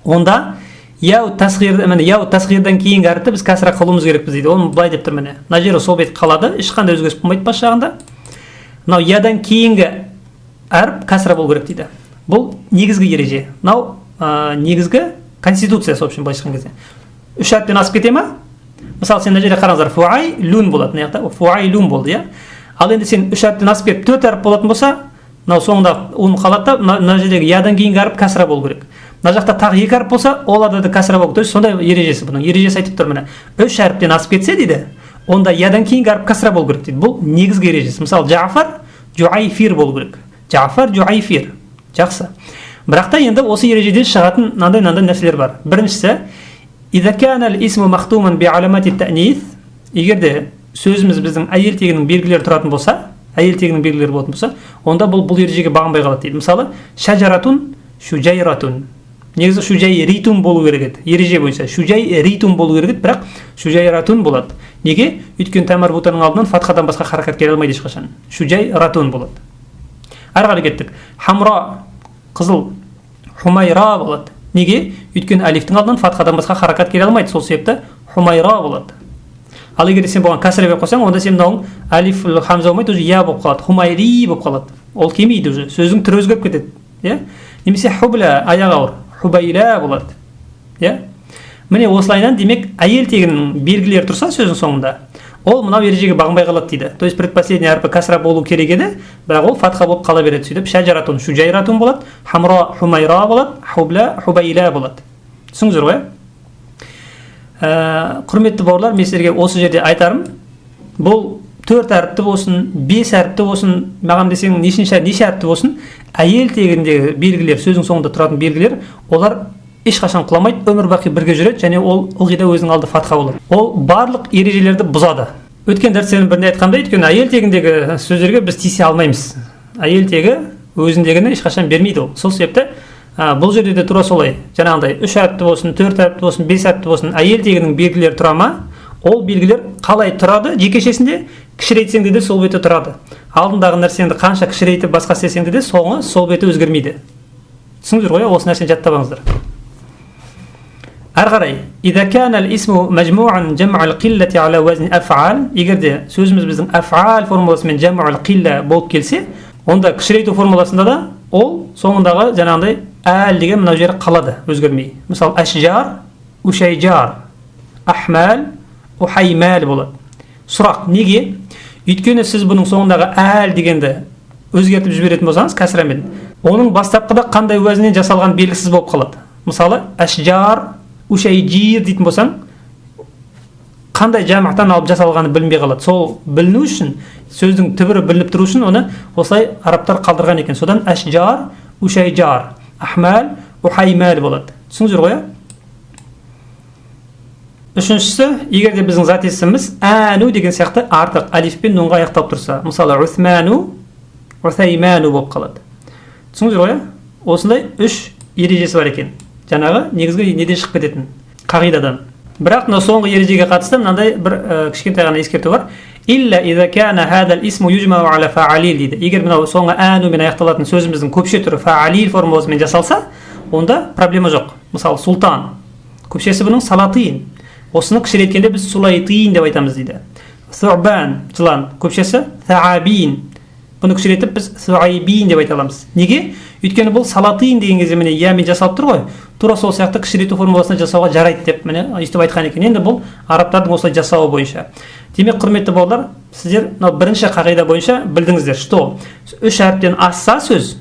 Speaker 1: Онда яу тасғирдан кейінгі әріпті біз кәсіра қылуымыз керекпіз дейді. Оны былай деп тұр міне. Мына жері сол бет қалады, ешқандай өзгеріс болмайды бас жағында. Мынау ядан кейінгі әріп кәсіра болу керек дейді. Бұл негізгі ереже. Мынау негізгі конституция, в общем, былай айтқан кезде. 3 әріптен асып кете ма? Мысалы, сен мына жерде қараңыздар, фуайлун болады. Мына жақта фуайлун болды, иә. Ал енді сен 3 әріптен асып кетіп 4 әріп болатын болса, мынау соңында оны қалады да, мына жердегі ядан кейінгі әріп кәсіра болу керек. Мына жақта тағы 2 әріп болса, ол да кәсіра болу керек. То есть сондай ережесі, бұның ережесі айтып тұр міне. 3 әріптен асып кетсе дейді, онда ядан кейінгі әріп кәсіра болу керек дейді. Бұл негізгі ережесі. Мысалы, Жафар, Жуайфир болу керек. Жафар, Жуайфир. Жақсы. Бірақ та енді осы ережеден шығатын мынандай нәрселер бар. Біріншісі, إذا كان الاسم مختوما بعلامات التأنيث، егер де сөзіміз біздің әйел тегінің белгілері тұратын болса, әйел тегінің белгілері болатын болса, онда бұл ережеге бағынбай қалады дейді. Мысалы, шажаратун, шужайратун. Негізі шужайритун болу керек еді. Ереже бойынша шужайритун болу керек еді, бірақ шужайратун болады. Неге? Өйткені тәмәрбутаның алдынан фатхадан басқа харакат келе алмайды ешқашан. Шужайратун болады. Ары қарай кеттік. Хамра, қызыл, хумайра болады. Неге? Өйткені алифтің алдынан фатхадан басқа харакат келе алмайды. Сол себепті хумайра болады. Ал егер сен бұған кәсіре беріп қойсаң, онда сен мынауың алиф хамза болмайды, уже я болып қалады. Хумайри болып қалады. Ол келмейді уже. Сөздің түрі өзгеріп кетеді. Иә? Немесе хубла, аяқ ауыр, хубайла болады. Иә? Міне осылайынан демек әйел тегінің белгілері тұрса сөздің соңында, ол мынау ережеге бағынбай қалады дейді. То есть предпоследний әрпі кәсіра болу керек еді, бірақ ол фатха болып қала береді. Сөйтіп шажаратун, шужайратун болады, хамра, хумайра болады, хубла, хубайла болады. Түсіңіздер ғой? Құрметті бауырлар, мен сіздерге осы жерде айтарым, бұл 4 әріпті болсын, 5 әріпті болсын, маған десең неше әріпті болсын, әйел тегіндегі белгілер, сөздің соңында тұратын белгілер, олар ешқашан құламайды, өмір бақи бірге жүреді, және ол ылғи да өзінің алды фатха болады. Ол барлық ережелерді бұзады. Өткен дәрістердің бірінде айтқандай, өйткені әйел тегіндегі сөздерге біз тиісе алмаймыз. Әйел тегі өзіндегіні ешқашан бермейді ол. Сол себепті бұл жерде де тура солай. Жаңағындай 3 әріпті болсын, 4 әріпті болсын, 5 әріпті болсын, әйел тегінің белгілері тұра ма? Ол белгілер қалай тұрады? Жекешесінде кішірейтсең де сол беті тұрады. Алдындағы нәрсеңді қанша кішірейтіп басқа істесең де соңы сол беті өзгермейді. Түсіңіздер ғой, осы нәрсені жаттап алыңыздар. Ары қарай, إذا كان الاسم مجموعا جمع القلة على وزن أفعال، егер де сөзіміз біздің أفعال формуласымен جمع القلة болып келсе, онда кішірейту формуласында да ол соңындағы жаңағындай әл деген мынау жері қалады, өзгермей. Мысалы, әшжар, үшайжар, ахмал, ухаймал болады. Сұрақ, неге? Өйткені сіз бұның соңындағы әл дегенді өзгертіп жіберетін болсаңыз кәсірамен, оның бастапқыда қандай уәзінен жасалған белгісіз болып қалады. Мысалы, әшжар, үшайжир дейтін болсаң, қандай жамақтан алып жасалғаны білінбей қалады. Сол біліну үшін, сөздің түбірі білініп тұру үшін, оны осылай арабтар қалдырған екен. Содан әшжар, үшайжар, ахмал, ухаймал болады. Түсіңіздер ғой? Үшіншісі, егер де біздің зат есіміміз әну деген сияқты артық алифпен нунға аяқталып тұрса, мысалы Усману, Усайману болып қалады. Түсіңіздер ғой? Осындай 3 ережесі бар екен. Жаңағы негізгі неден шығып кететін қағидадан. Бірақ мына соңғы ережеге қатысты мынандай бір кішкентай ғана ескерту бар. Илля иза кана хадал исму южмау аля фаалил дейді. Егер мынау соңғы әнумен аяқталатын сөзіміздің көпше түрі фаалил формуласымен жасалса, онда проблема жоқ. Мысалы, султан. Көпшесі бұның салатин. Осыны кішіреткенде біз сулайтин деп айтамыз дейді. Су'бан, жылан. Көпшесі саабин. Бұны кішіретіп біз суайбин деп айта аламыз. Неге? Өйткені бұл салатин деген кезде міне ямен жасалып тұр ғой. Тура сол сияқты кішірету формуласына жасауға жарайды деп міне өйстіп айтқан екен. Енді бұл арабтардың осылай жасауы бойынша. Демек, құрметті бауырлар, сіздер бірінші қағида бойынша білдіңіздер, что 3 әріптен асса сөз,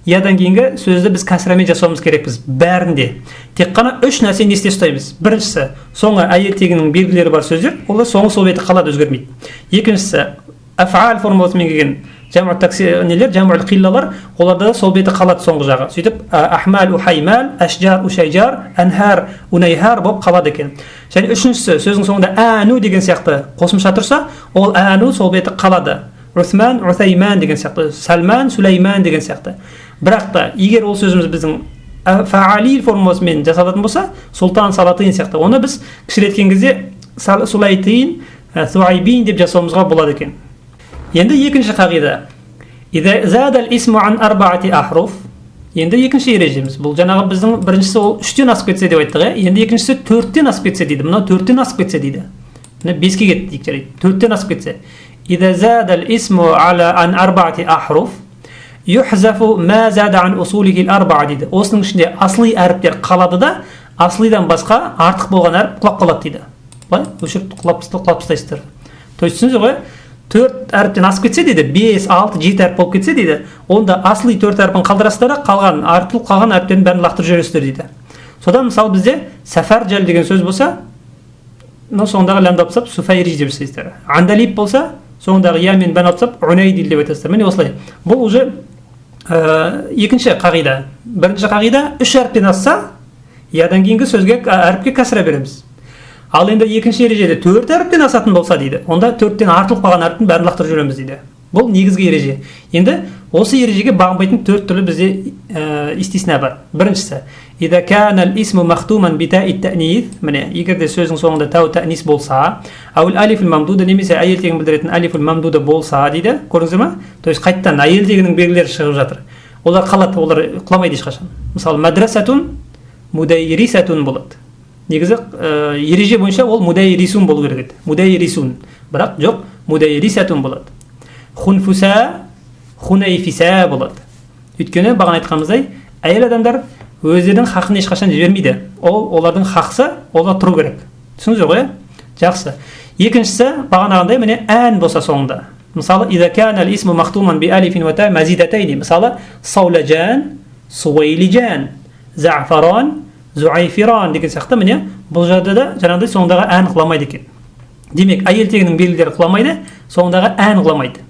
Speaker 1: ядан кейінгі сөзді біз кәсірамен жасауымыз керекпіз. Бәрінде. Тек қана 3 нәрсені есте ұстаймыз. Біріншісі, соңы әйел тегінің белгілері бар сөздер, олар соңы сол беті қалады, өзгермейді. Екіншісі, афал формуласымен келген жаму таксинелер, жаму қиллалар, оларда сол беті қалады соңғы жағы. Сөйтіп, ахмал, ухаймал, ашжар, ушайжар, анхар, унайхар болып қалады екен. Және үшіншісі, сөздің соңында әну деген сияқты қосымша тұрса, ол әну сол беті қалады. Усман, Усайман деген сияқты, Салман, Сулейман деген сияқты. Бірақ та, егер ол сөзіміз біздің фаалил формуласымен жасалатын болса, султан, салатин сияқты, оны біз кішіреткен кезде сулайтин, суайбин деп жасауымызға болады екен. Енді екінші қағида. Ида задал исму ан арбаати ахруф. Енді екінші ережеміз. Бұл жаңағы біздің біріншісі ол 3-тен асып кетсе деп айттық, енді екіншісі 4-тен асып кетсе дейді. Мынау 4-тен асып кетсе дейді. Міне 5-ке кетті дейік жарайды. 4-тен асып кетсе. Ида задал исму ала ан арбаати ахруф юхзафу ма зада ан усулихи ал-арбаа дейді. Осының ішінде асли әріптер қалады да, аслидан басқа артық болған әріп құлап қалады дейді. Былай өшіріп құлап тастайсыздар. То есть түсінесіз ғой? 4 әріптен асып кетсе дейді, 5, 6, 7 әріп болып кетсе дейді, онда асли 4 әріпін қалдырасыздар да, қалған артылып қалған әріптердің бәрін лақтырып жібересіздер дейді. Содан мысалы бізде сафаржал деген сөз болса, соңындағы лямды алып тастап суфайриж деп жасайсыздар. Андалип болса, соңындағы я мен бән алып тастап унайдил деп айтасыздар. Міне осылай. Бұл уже екінші қағида. Бірінші қағида 3 әріптен асса, ядан кейінгі сөзге әріпке кәсіра береміз. Ал енді екінші ережеде 4 әріптен асатын болса дейді, онда 4-тен артылып қалған әріптің бәрін лақтырып жүреміз дейді. Бұл негізгі ереже. Енді осы ережеге бағынбайтын 4 түрлі бізде истисна бар. Біріншісі, ида кана ал-исму махтуман би та'i at-ta'нис, міне, егерде сөздің соңында тау ta'нис болса, ау алиф al-мамдуда немесе әйел тегін білдіретін алиф al-мамдуда болса дейді. Көрдіңіздер ме? То есть қайттан әйел тегінің белгілері шығып жатыр. Олар қалады, олар құламайды ешқашан. Мысалы, мадрасатун мудайрисатун болады. Негізі ереже бойынша ол мудайрисун болу керек еді. Мудайрисун. Бірақ жоқ, мудайрисатун болады. Хунфуса, хунайфиса болады. Өйткені бағана айтқанымыздай, әйел адамдар өздерінің хақын ешқашан жібермейді. Олардың хақысы, олар тұру керек. Түсініңіздер ғой? Жақсы. Екіншісі, бағанағандай міне ән болса соңында. Мысалы, ида кана ал-исму махтуман би алифин ва та мазидатайни. Мысалы, саулажан, сувайлижан, заъфаран, зуайфиран деген сияқты міне бұл жағдайда жаңағыдай соңындағы ән құламайды екен. Демек, әйел тегінің белгілері құламайды, соңындағы ән құламайды.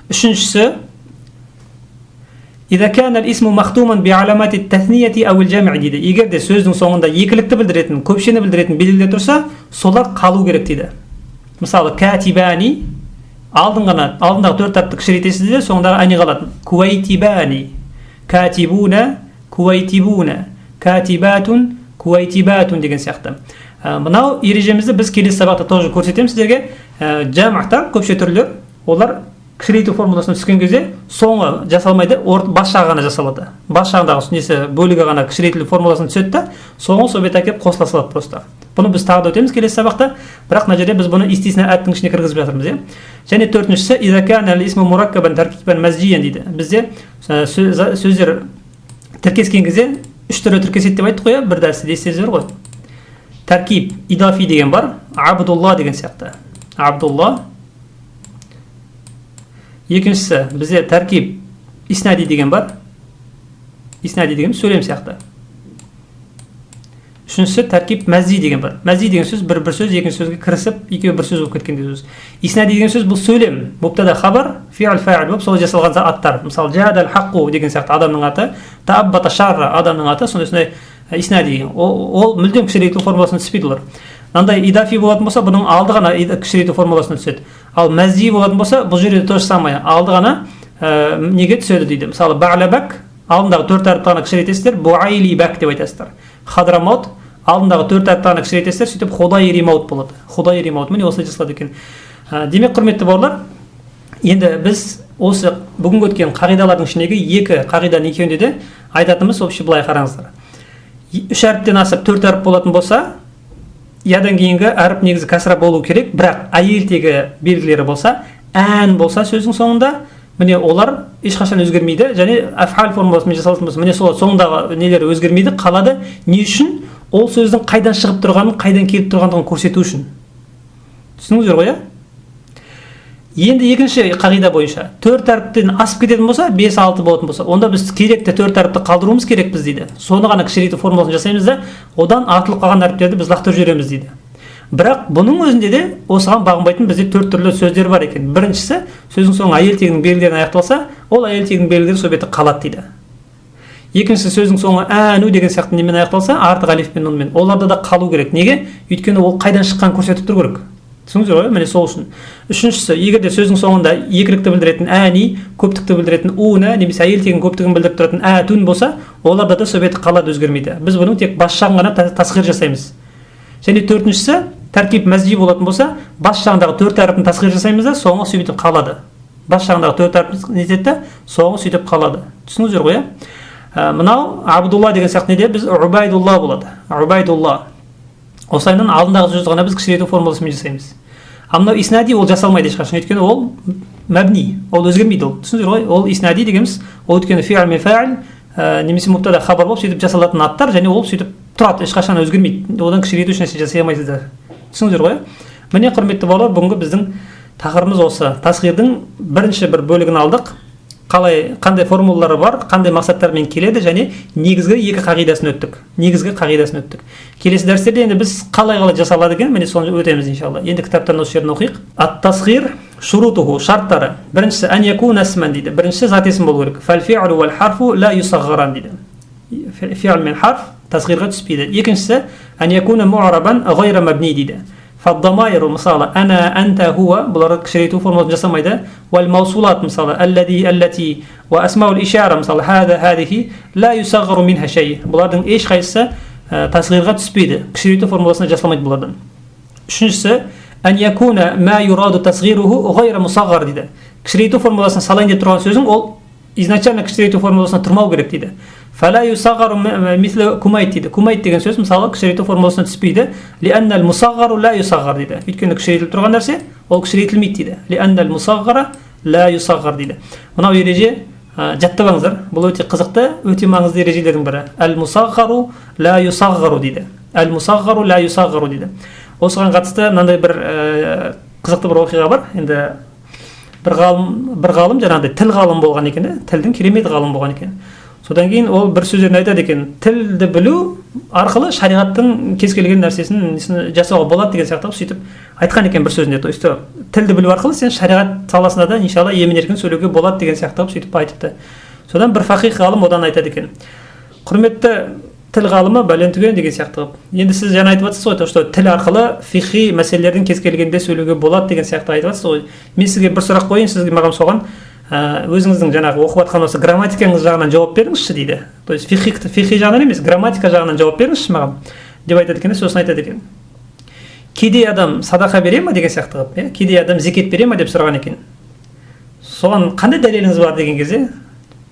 Speaker 1: Үшіншісі, ида кана ал-исму махтуман би аламати ат-таснияти ау ал-жамъ дейді. Егер де сөздің соңында екілікті білдіретін, көпшені білдіретін белгілер тұрса, солар қалу керек дейді. Мысалы, катибани алдындағы 4 әріпті кішірейтесіз де, соңындағы әне қалады. Куайтибани, катибуна, куайтибуна, катибатун, куайтибатун деген сияқты. Мынау ережемізді біз келесі сабақта тоже көрсетеміз сіздерге. Жамътар, көпше түрлер, олар кішірейту формуласына түскен кезде соңы жасалмайды, бас жағы ғана жасалады. Бас жағындағы несі бөлігі ғана кішірейтілі формуласына түседі да, соңы сол бет әкеліп қосыла салады просто. Бұны біз тағы да өтеміз келесі сабақта, бірақ мына жерде біз бұны истисна әттің ішіне кіргізіп жатырмыз, иә. Және төртіншісі, ида кана ал-исму мураккабан таркибан мазжиян дейді. Бізде сөздер тіркескен кезде 3 түрлі тіркеседі деп айттық қой, бір дәрісте естеріңізде бар ғой. Таркиб идафи деген бар, абдулла деген сияқты. Абдулла. Екіншісі, бізде таркиб иснади деген бар. Иснади деген сөйлем сияқты. Үшіншісі, таркиб мәззи деген бар. Мәззи деген сөз бір сөз екінші сөзге кірісіп, екеуі бір сөз болып кеткенде сөз. Иснади деген сөз бұл сөйлем. Мубтада хабар, фи'л фа'ил болып, солай жасалған аттар. Мысалы, жадал хаққу деген сияқты адамның аты, тааббата шарра адамның аты, сондай иснади. Ол мүлдем кішірейту формуласына түспейді олар. Мынандай идафи болатын болса, бұның алды ғана кішірейту формуласына түседі. Ал мәззи болатын болса, бұл жерде то же самое. Алды ғана неге түседі дейді. Мысалы, бa'лабак алдындағы 4 әріпті ғана кішірейтесіздер, буайлибак деп айтасыздар. Хадрамот алдындағы 4 әріпті ғана кішірейтесіздер, сөйтіп худайримаут болады. Худайримаут, міне осылай жасалады екен. Демек, құрметті бауырлар, енді біз осы бүгінгі өткен қағидалардың ішіндегі 2 қағиданың екеуінде де айтатынымыз вообще былай қараңыздар. 3 әріптен асып 4 әріп болатын болса, ядан кейінгі әріп негізі кәсіра болу керек, бірақ әйел тегі белгілері болса, ән болса сөздің соңында, міне олар ешқашан өзгермейді, және аф'ал формуласымен жасалатын болса, міне солар соңындағы нелері өзгермейді, қалады. Не үшін? Ол сөздің қайдан шығып тұрғанын, қайдан келіп тұрғандығын көрсету үшін. Түсініңіздер ғой, иә? Енді екінші қағида бойынша 4 әріптен асып кететін болса, 5-6 болатын болса, онда біз керекті 4 әріпті қалдыруымыз керек біз дейді. Соны ғана кішірейту формуласын жасаймыз да, одан артылып қалған әріптерді біз лақтырып жібереміз дейді. Бірақ бұның өзінде де осыған бағынбайтын бізде 4 түрлі сөздер бар екен. Біріншісі, сөздің соңы әйел тегінің белгілерін аяқталса, ол әйел тегінің белгілері сол бетте қалады дейді. Екіншісі, сөздің соңы әну деген сияқты немен аяқталса, артық алиф пен нунмен, оларда да қалу керек. Неге? Өйткені ол қайдан шыққан көрсетіп тұру керек. Түсініңіздер ғой, міне сол үшін. Үшіншісі, егерде сөздің соңында екілікті білдіретін әни, көптікті білдіретін уна, немесе әйел тегін көптігін білдіріп тұратын әтун болса, оларда да сол беті қалады, өзгермейді. Біз бұның тек бас жағын ғана тасғир жасаймыз. Және төртіншісі, таркиб мәзди болатын болса, бас жағындағы 4 әріпін тасғир жасаймыз да, соңы сөйтіп қалады. Бас жағындағы 4 әріпін нетеді, соңы сөйтіп қалады. Түсініңіздер ғой, мынау абдулла деген сияқты неде біз убайдулла болады. Убайдулла. Осылайынан алдындағы сөзді ғана біз кішірейту формуласымен жасаймыз. А мынау иснади ол жасалмайды ешқашан, өйткені ол мәбни, ол өзгермейді ол. Түсіндіңіздер ғой? Ол иснади дегеніміз, ол өйткені фи'л мен фа'ил немесе мубтада хабар болып сөйтіп жасалатын аттар, және ол сөйтіп тұрады, ешқашан өзгермейді. Одан кішірейту еш нәрсе жасай алмайсыздар. Түсіндіңіздер ғой? Міне құрметті бауырлар, бүгінгі біздің тақырыбымыз осы. Тасғирдің бірінші бір бөлігін алдық. Қандай формулалары бар, қандай мақсаттармен келеді және негізгі екі қағидасын өттік. Келесі дәрістерде енді біз қалай жасалады екен, міне соны өтеміз иншалла. Енді кітаптан осы жерін оқиық. Ат-тасғир шурутуху, шарттары. Біріншісі ан якуна исман дейді. Біріншісі зат есім болу керек. Фал фи'лу вал харфу ла юсағғаран дейді. Фи'л мен харф тасғирға түспейді. Екіншісі ан якуна му'рабан ғайра мабни дейді. فالضمائر مثلا أنا أنت هو بلارد كشريتو формуласын жасамайды. والموصولات مثلا الذي التي وأسماء الإشارة مثلا هذا هذه لا يصغر منها شيء. Бұлардың еш қайсысы тасғирға түспейді. Кішірейту формуласына жасалмайды бұлардан. Үшіншісі أن يكون ما يراد تصغيره غير مصغر дейді. Кішірейту формуласына салайын деп тұрған сөзің ол изначально кішірейту формуласына тұрмау керек дейді. فلا يصغر مثل كميت дейді. Кумайт деген сөз мысалы кішірейту формуласына түспейді. لأن المصغر لا يصغر дейді. Өйткені кішірейтіліп тұрған нәрсе ол кішірейтілмейді дейді. لأن المصغر لا يصغر дейді. Мынау ереже жаттап бұл өте қызықты, өте маңызды ережелердің бірі. Al-musagharu la yusagharu дейді. Al-musagharu la yusagharu дейді. Осыған қатысты мынандай бір қызықты бір оқиға бар. Енді бір ғалым жаңағыдай тіл ғалым болған екен, тілдің керемет ғалым болған екен. Содан кейін ол бір сөздерін айтады екен, тілді білу арқылы шариғаттың кез келген нәрсесін жасауға болады деген сияқты сөйтіп айтқан екен бір сөзінде. То есть тілді білу арқылы сен шариғат саласында да иншалла емін-еркін сөйлеуге болады деген сияқты сөйтіп айтыпты. Содан бір фақих ғалым одан айтады екен, құрметті тіл ғалымы бәлен түген деген сияқты. Енді сіз жаңа айтып жатсыз ғой, что тіл арқылы фихи мәселелердің кез келгенде сөйлеуге болады деген сияқты айтып жатсыз ғой. Мен сізге бір сұрақ қояйын, сізге маған соған өзіңіздің жаңағы оқып жатқан осы грамматикаңыз жағынан жауап беріңізші дейді. То есть фихи жағынан емес, грамматика жағынан жауап беріңізші маған деп айтады екен. Сосын айтады екен, кедей адам садақа бере ма деген сияқты қылып, кедей адам зекет бере ма деп сұраған екен. Соған қандай дәлеліңіз бар деген кезде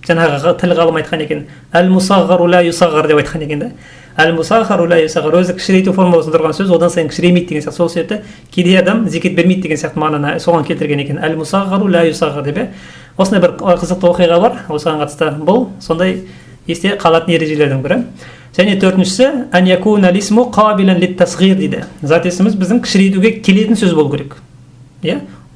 Speaker 1: жаңағы тіл ғалым айтқан екен, әл-мусағғару ла юсағғар деп айтқан екен да. Әл-мусағғару ла юсағғар өзі кішірейту формуласында тұрған сөз одан сайын кішіремейді деген сияқты. Сол себепті кедей адам зекет бермейді деген сияқты мағынаны соған келтірген екен. Әл-мусағғару ла юсағғар деп. Осындай бір қызықты оқиға бар осыған қатысты. Бұл сондай есте қалатын ережелердің бірі. Және төртіншісі ан якуна лисму қабилан лит-тасғир дейді. Зат есіміз біздің кішірейтуге келетін сөз болу керек.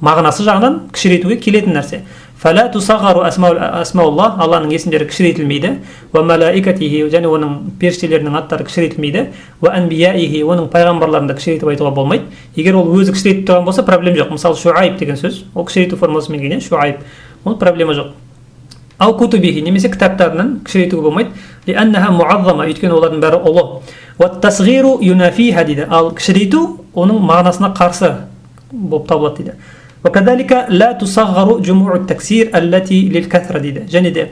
Speaker 1: Мағынасы жағынан кішірейтуге келетін нәрсе. Фала тусағару асмауллах, Алланың есімдері кішірейтілмейді. Ва малаикатихи, және оның періштелерінің аттары кішірейтілмейді. Ва анбияихи, оның пайғамбарларында кішірейтіп айтуға болмайды. Егер ол өзі кішірейтіп тұрған болса, проблем жоқ. Мысалы, шуайб деген сөз, ол кішірейту формуласымен келген, шуайб. Ол проблема жоқ. Ау кутубихи, немесе кітаптарынан кішірейтуге болмайды. Лианнаха муаззама, өйткені олардың бәрі ұлы. Ва тасғиру юнафиха дейді. Ал кішірейту оның мағынасына қарсы болып табылады дейді. وكذلك لا تصغر جموع التكسير التي للكثرة дейді. Және де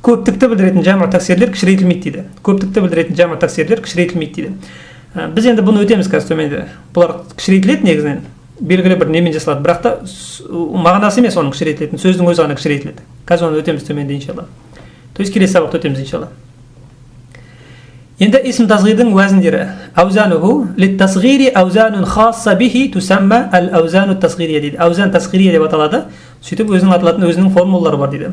Speaker 1: көптікті білдіретін жаму таксирлер кішірейтілмейді дейді. Көптікті білдіретін жаму таксирлер кішірейтілмейді дейді. Біз енді бұны өтеміз қазір төменде. Бұлар кішірейтіледі негізінен. Белгілі бір немен жасалады. Бірақ та мағынасы емес оның кішірейтілетін. Сөздің өзі ғана кішірейтіледі. Қазір оны өтеміз төменде иншалла. То есть келесі сабақта өтеміз иншалла. Енді исм тасғирдің уәзіндері. Аузануху лит-тасғири аузанун хасса бихи тусамма ал-аузану тасғирия дейді. Аузан тасғирия деп аталады. Сөйтіп өзінің аталатын өзінің формулалары бар дейді.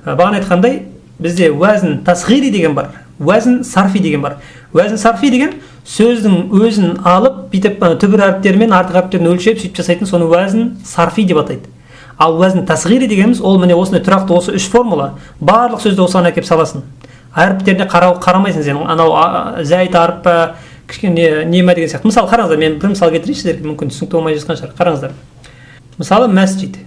Speaker 1: Бағана айтқандай, бізде уәзін тасғири деген бар, уәзін сарфи деген бар. Уәзін сарфи деген сөздің өзін алып, бүйтіп түбір әріптермен артық әріптерін өлшеп, сөйтіп жасайтын соны уәзін сарфи деп атайды. Ал уәзін тасғири дегеніміз ол міне осындай тұрақты осы үш формула, барлық сөзді осыған әкеп саласын. Әріптеріне қарамайсың сен, анау зәйт әріп па, кішкене нема деген сияқты. Мысалы қараңыздар, мен бір мысал келтірейін сіздерге, мүмкін түсінікті болмай жатқан шығар. Қараңыздар. Мысалы мәсжид.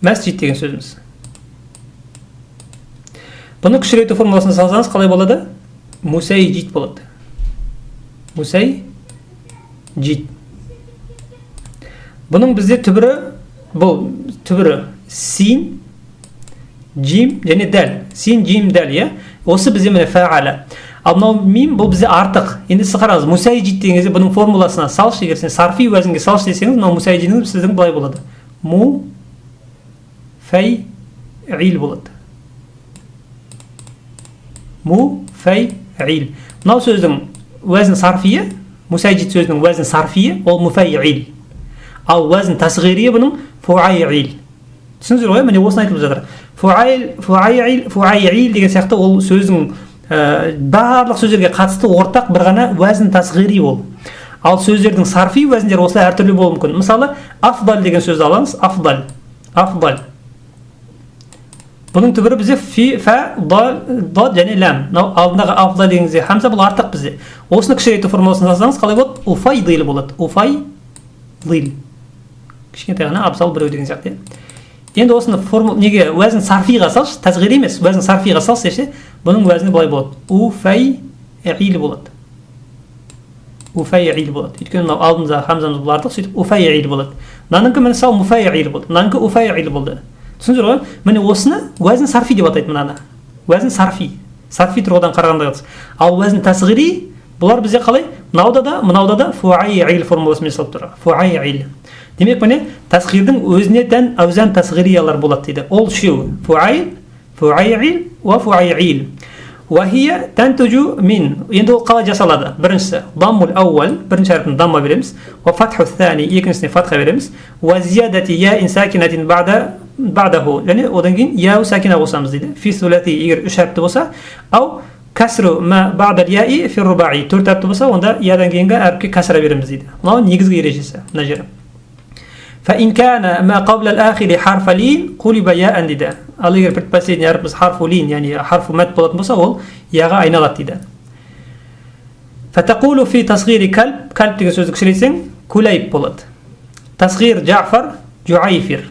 Speaker 1: Мәсжид деген сөзіміз. Бұны кішірейту формуласына салсаңыз қалай болады? Мусайжид болады. Мусайжид. Бұның бізде түбірі, бұл түбірі син, джим және дәл. Син, джим, дәл, осы бізде міне фа'ала. Ал мынау мим бұл бізде артық. Енді сіз қараңыз, мусайжид деген кезде бұның формуласына салшы, егер сен сарфи уәзінге салшы десеңіз, мынау мусайжидіңіз сіздің былай болады. Му фай ил болады. Му фай ил. Мынау сөздің уәзін сарфия, мусайжид сөзінің уәзін сарфия, ол муфай ил. Ал уәзін тасғирия бұның фуай ил. Түсініңіздер ғой, міне осыны айтылып жатыр. Фуайил деген сияқты ол сөздің барлық сөздерге қатысты ортақ бір ғана уәзін тасғири ол. Ал сөздердің сарфи уәзіндері осылай әртүрлі болуы мүмкін. Мысалы, афдал деген сөзді алаңыз, афдал. Бұның түбірі бізде фи, фа, дал және ләм. Алдындағы афдал дегенде хамза бұл артық бізде. Осыны кішірейту формуласын жазсаңыз қалай болады? Уфайдил болады. Уфайдил. Кішкентай ғана абзал біреу деген сияқты. Енді осыны неге уәзін сарфиға салшы, тасғир емес, уәзін сарфиға салшы десе, бұның уәзіні былай болады. Уфайил болады. Уфайил болады. Өйткені мынау алдымызда хамзамыз бұл артық, сөйтіп уфайил болады. Мынанікі міне сал муфайил болды. Мынанікі уфайил болды. Түсіндіңіздер ғой? Міне осыны уәзін сарфи деп атайды мынаны. Уәзін сарфи. Сарфи тұрғыдан қарағанда қатыс. Ал уәзін тасғири бұлар бізде қалай? Мынауда да фуайил формуласымен салып тұр. Фуайил. Демек міне тасғирдің өзіне тән аузан тасғириялар болады дейді. Ол үшеуі. Фуайил ва фуайил. Вахия тантужу мин. Енді ол қалай жасалады? Біріншісі даммул ауал, бірінші әріпін дамма береміз. Ва фатху thani, екіншісіне фатха береміз. Ва зиядати яин сакинатин бa'dahu. Яғни одан кейін яу сакина қосамыз дейді. Фи сулати егер үш әріпті болса, ау касру ма бa'дал яи фи рубаи. Төрт әріпті болса, онда ядан кейінгі әріпке касра береміз дейді. Мынау негізгі ережесі мына жері. فإن كان ما قبل الآخر حرف لين قلب ياء дейді. Ал егер предпоследний әріпіміз харфу лин, яғни харфу мәд болатын болса, ол яға айналады дейді. فتقول في تصغير كلب, كلب деген сөзді кішірейтсең, кулайб болады. تصغير جعفر, جعيفر.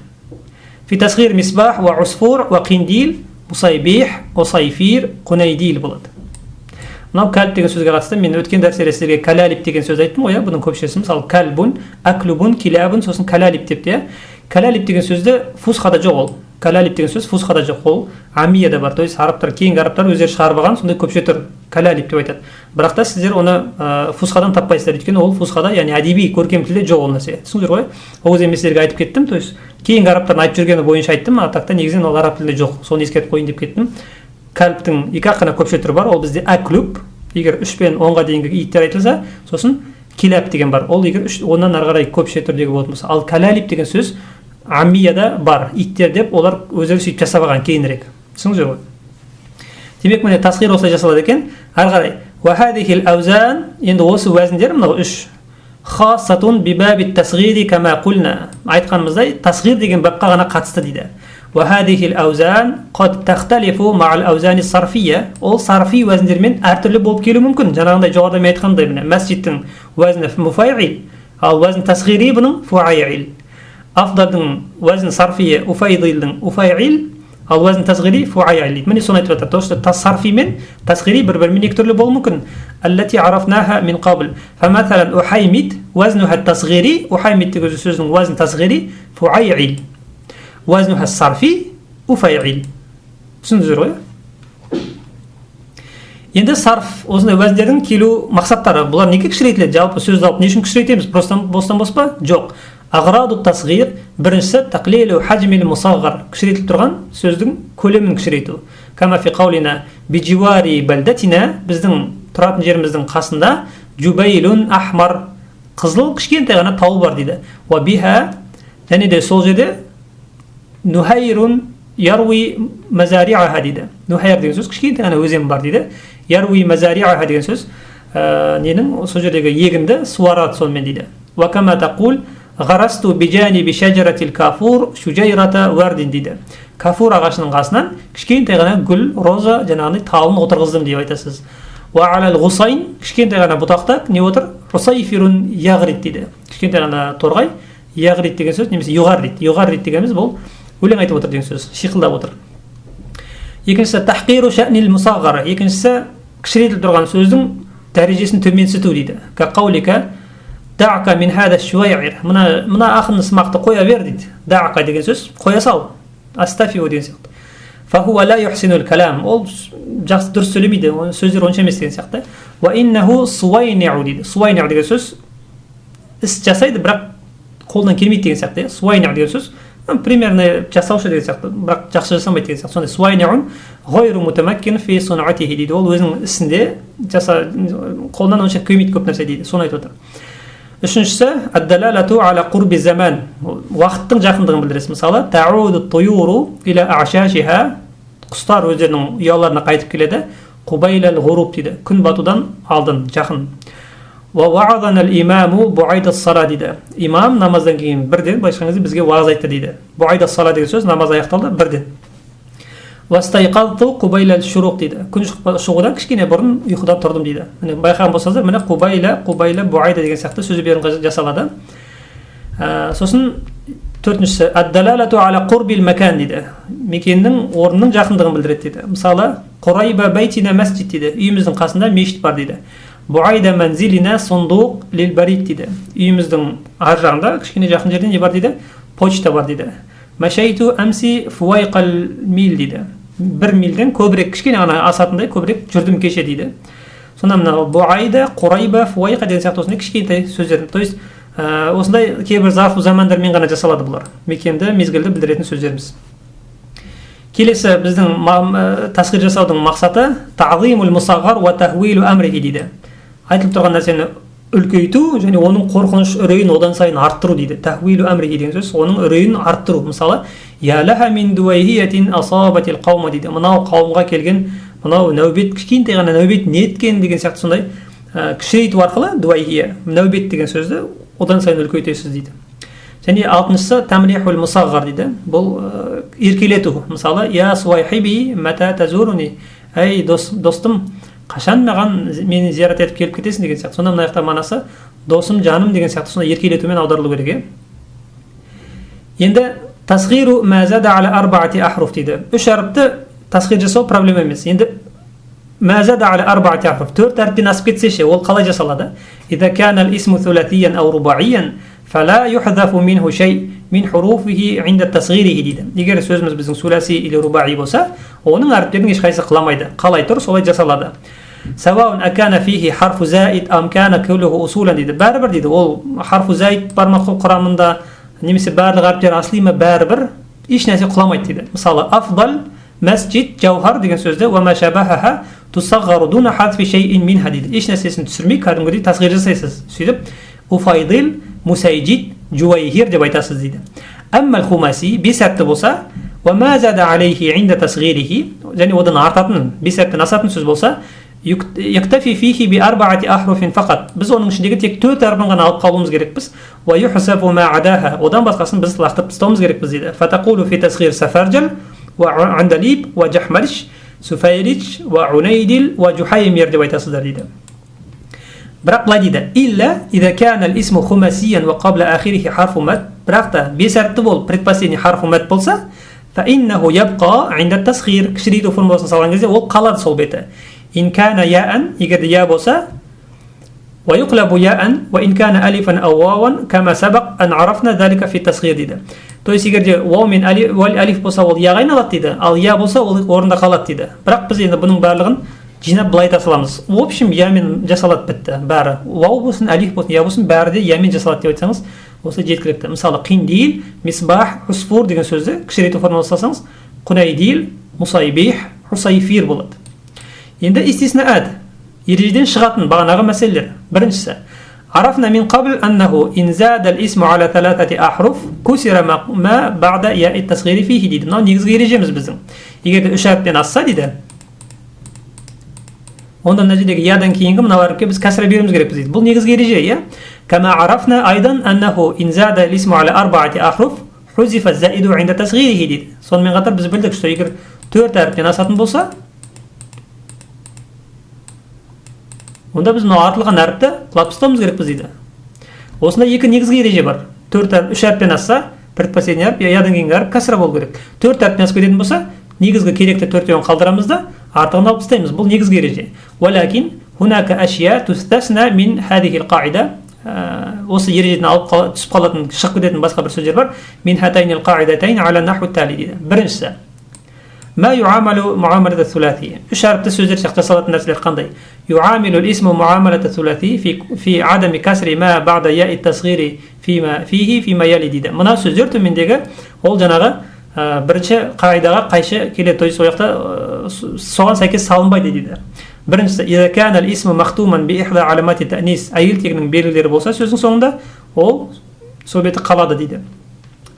Speaker 1: في تصغير مصباح وعصفور وقنديل, مصيبيح, وصيفير, قنيديل болады. Мынау кәліп деген сөзге қатысты мен өткен дәрістерде сіздерге кәләлип деген сөз айттым ғой, бұның көпшесі мысалы кәлбун, аклубун, килабун, сосын кәләлип депті. Кәләлип деген сөзді фусхада жоқ ол. Кәләлип деген сөз фусхада жоқ ол. Амияда бар, то есть арабтар, кейінгі арабтар өздері шығарып алған, сондай көпше тұр кәләлип деп айтады. Бірақ та сіздер оны фусхадан таппайсыздар, өйткені ол фусхада, яғни әдеби көркем тілде жоқ ол нәрсе. Түсіндіңіздер ғой? Ол кезде мен сіздерге айтып кеттім, то есть кейінгі арабтардың айтып жүргені бойынша айттым, атақта негізінен ол араб тілінде жоқ. Соны ескертіп қойын деп кеттім. Кәліптің екі ақ қана көпше түрі бар, ол бізде аклуб, егер 3 пен 10-ға дейінгі иттер айтылса, сосын килаб деген бар. Ол егер 10-нан ары қарай көпше түрдегі болатын болса, ал кәләлип деген сөз амияда бар, иттер деп, олар өздері сөйтіп жасап алған кейінірек. Түсіндіңіздер ғой? Демек міне тасғир осылай жасалады екен. Ары қарай ва хадихил аузан, енді осы уәзіндер мынау 3. Хассатун бибабит тасғири кама қулна. Айтқанымыздай тасғир деген бапқа ғана қатысты дейді. وهذه الأوزان قد تختلف مع الأوزان الصرفية. Ол сарфи уәзіндермен әртүрлі болып келуі мүмкін. Жаңағындай жоғарыда мен айтқандай міне мәсжидтің уәзіні муфайил, ал уәзін тасғири бұның фуайил. Афдалдың уәзін сарфия уфайдилдің уфайил, ал уәзін тасғири фуайил. Міне соны айтып жатыр. То, что сарфи мен тасғири бір-бірімен екі түрлі болуы мүмкін. Аллати арафнаха мин қабл. Фаматалан ухаймид уәзінуха тасғири, ухаймид деген сөздің уәзін тасғири фуайил. Уәзінуха сарфи уфайил. Түсіндіңіздер ғой? Енді сарф, осындай уәзіндердің келу мақсаттары. Бұлар неге кішірейтіледі? Жалпы сөзді алып не үшін кішірейтеміз? Бостан бос па? Жоқ. Ағраду тасғир, біріншісі тақлилу хаджмил мусағғар, кішірейтіліп тұрған сөздің көлемін кішірейту. Кама фи қаулина бидживари бәлдатина, біздің тұратын жеріміздің қасында джубайлун ахмар, қызыл кішкентай ғана тау бар дейді. Ва биха, және де сол жерде нухайрун ярви мазариаха дейді. Нухайр деген сөз кішкентай ғана өзен бар дейді. Ярви мазариаха деген сөз ненің сол жердегі егінді суарады сонымен дейді. Ва кама тақул ғарасту биджаниби шаджаратил кафур шуджайрата уардин дейді. Кафур ағашының қасынан кішкентай ғана гүл, роза, жаңағындай талын отырғыздым деп айтасыз. Ва алал ғусайн, кішкентай ғана бұтақта не отыр? Русайфирун яғрит дейді. Кішкентай ғана торғай, яғрит деген сөз, немесе юғаррит. Юғаррит дегеніміз бұл өлең айтып отыр деген сөз, шиқылдап отыр. Екіншісі тахқиру шәнил мусағғар, екіншісі кішірейтіліп тұрған сөздің дәрежесін төменсіту дейді. Қаулика даъка мин хада шуайир, мына ақын сымақты қоя бер дейді. Даъка деген сөз қоя сал, астафиу деген сияқты. Фахуа ла юхсинул калам, ол жақсы дұрыс сөйлемейді, сөздер онша емес деген сияқты. Ва иннаху суайниу дейді. Суайниу деген сөз іс жасайды, бірақ қолдан келмейді деген сияқты. Суайниу деген сөз примерно жасаушы деген сияқты, бірақ жақсы жасамайды деген сияқты. Сонда суайниун гойру мутамаккин фи сунаатихи дейді. Ол өзінің ісінде қолдан онша келмейді көп нәрсе дейді. Соны айтып отыр. Үшіншісі аддалалату ала қурби заман, уақыттың жақындығын білдіреді. Мысалы тауду туюру иля ашашиха, құстар өздерінің ұяларына қайтып келеді. Қубайлал ғуруб дейді. Күн батудан алдын, жақын. Ва ваъазана ал-имаму буайда ас-сала дейді. Имам намаздан кейін бірден былайша айтқан кезде бізге уағыз айтты дейді. Буайда ас-сала деген сөз намаз аяқталды бірден. Вастайқазту қубайла ал-шуруқ дейді. Күн шығудан кішкене бұрын ұйқыдан тұрдым дейді. Міне байқаған болсаңыздар, міне қубайла буайда деген сияқты сөзберім жасалады. Сосын төртіншісі ад-далалату аля қурбил макан дейді. Мекеннің орнының жақындығын білдіреді дейді. Мысалы, Құрайба байтина масжид дейді. Үйіміздің қасында мешіт бар дейді. Буайда манзилина сундуқ лил барид дейді. Үйіміздің ар жағында кішкене жақын жерде не бар дейді? Почта бар дейді. Машайту амси фуайқал мил дейді. Бір милден көбірек, кішкене ғана асатындай көбірек жүрдім кеше дейді. Сонда мына буайда, Құрайба, фуайқа деген сияқты осындай кішкентай сөздер. То есть осындай кейбір зарфу замандармен ғана жасалады бұлар. Мекенді, мезгілді білдіретін сөздеріміз. Келесі біздің тасғир жасаудың мақсаты тағзимул мусағғар ва тахуилу амрихи дейді. Айтылып тұрған нәрсені үлкейту және оның қорқыныш үрейін одан сайын арттыру дейді. Тахуилу амрихи деген сөз оның үрейін арттыру. Мысалы, я лаха мин дуайхиятин асабатил қаума дейді. Мынау қауымға келген, мынау нәубет, кішкентай ғана нәубет не еткен деген сияқты сондай кішірейту арқылы дуайхия, нәубет деген сөзді одан сайын үлкейтесіз дейді. Және алтыншысы тамлихул мусағғар дейді. Бұл еркелету. Мысалы, я суайхиби мата тазуруни. Ей достым, қашан маған мені зиярат етіп келіп кетесің деген сияқты. Сонда мына жақта мағынасы досым, жаным деген сияқты сонда еркелетумен аударылу керек. Енді тасғиру ма зада аля арбаати ахруф дейді. Үш әріпті тасғир жасау проблема емес. Енді ма зада аля арбаати ахруф төрт әріптен асып кетсе ше, ол қалай жасалады? Ида кана ал-исму thulathiyyan aw ruba'iyyan фала юхдафу минху шей мин хуруфихи инда тасғирихи дейді. Егер сөзіміз біздің суласи или рубаи болса, оның әріптердің ешқайсысы қыламайды. Қалай тұр, солай жасалады. Саваун акана фихи харфу заид ам кана куллуху усулан дейді. Бәрібір дейді, ол харфу заид бар ма құрамында, немесе барлық әріптер асли ма, бәрібір еш нәрсе қыламайды дейді. Мысалы, афдал масжид жауһар деген сөзді ва ма шабахаха тусағғару дуна хадфи шейин минха дейді. Еш нәрсесін түсірмей кәдімгідей тасғир жасайсыз. Сөйтіп, уфайдил мусайджид жуайхир деп айтасыз дейді. Әммәл хумаси бес әріпті болса, ва ма зада алейхи инда тасғирихи, және одан артатын бес әріптен асатын сөз болса, яктафи фихи би арбаати ахруфин фақат. Біз оның ішіндегі тек төрт әріпін ғана алып қалуымыз керекпіз. Ва юхсафу ма адаха, одан басқасын біз лақтырып тастауымыз керекпіз дейді. Фатақулу фи тасғир сафарджал ва андалиб ва жахмариш суфайрич ва унайдил ва жухаймир деп айтасыздар дейді. Бірақ былай дейді, илля ида кана ал-исму хумасиян ва қабла ахирихи харфу мад, бірақ та бес әріпті болып предпоследний харфу мад болса, фа иннаху ябқа инда тасғир, кішірейту формуласын салған кезде ол қалады сол беті. Ин кана яан, егерде я болса, ва юқлабу яан, ва ин кана алифан ау вауан, кама сабақ ан арафна залика фи тасғир дейді. То есть егерде вау мен алиф болса ол яға айналады дейді, ал я болса ол орында қалады дейді. Бірақ біз енді бұның барлығын жинап былай тасаламыз. В общем, ямен жасалады бітті, бәрі. Вау болсын, алиф болсын, я болсын, бәрі де ямен жасалады деп айтсаңыз, осы жеткілікті. Мысалы, қиндил, мисбах, хусфур деген сөзді кішірейту формуласы салсаңыз, құнайдил, мусайбих, хусайфир болады. Енді истисна ад, ережеден шығатын бағанағы мәселелер. Біріншісі, арафна мин қабл аннаху инзад ал-исму аля талатати ахруф кусира ма бa'да я'i тасғири фихи дейді. Мынау негізгі ережеміз біздің. Егерде үш әріптен асса дейді, онда мына жердегі ядан кейінгі мына әріпке біз кәсіре беруіміз керекпіз дейді. Бұл негізгі ереже, иә? Кама арафна айдан аннаху инзада ал-исму аля арбаати ахруф хузифа заиду инда тасғирихи дейді. Сонымен қатар біз білдік, что егер төрт әріптен асатын болса, онда біз мына артылған әріпті қылап тастауымыз керекпіз дейді. Осында екі негізгі ереже бар. Үш әріптен асса, предпоследний әріп, ядан кейінгі әріп кәсіре болу керек. Төрт әріптен асып кететін болса, негізгі керекті төртеуін қалдырамыз да артығын алып тастаймыз. Бұл негізгі ереже. Валакин хунака ашия тустасна мин хадихил қаида. Осы ережеден алып түсіп қалатын, шығып кететін басқа бір сөздер бар. Мин хатайнил қаидатайн аля наху тали дейді. Біріншісі, ма юамалу муамалата thulathi. Үш әріпті сөздер сияқты жасалатын нәрселер қандай? Юамилу al-ismu muamalat thulathi fi adami kasri ma ba'da ya'i tasghiri fihi fima yali дейді. Мына сөздер төмендегі ол жаңағы бірінші қағидаға қайшы келеді, то есть ол жақта соған сәйкес салынбайды дейді. Біріншісі, ида кана al-ismu махтуман би ихда аламати ta'nis, әйел тегінің белгілері болса сөздің соңында ол сол беті қалады дейді.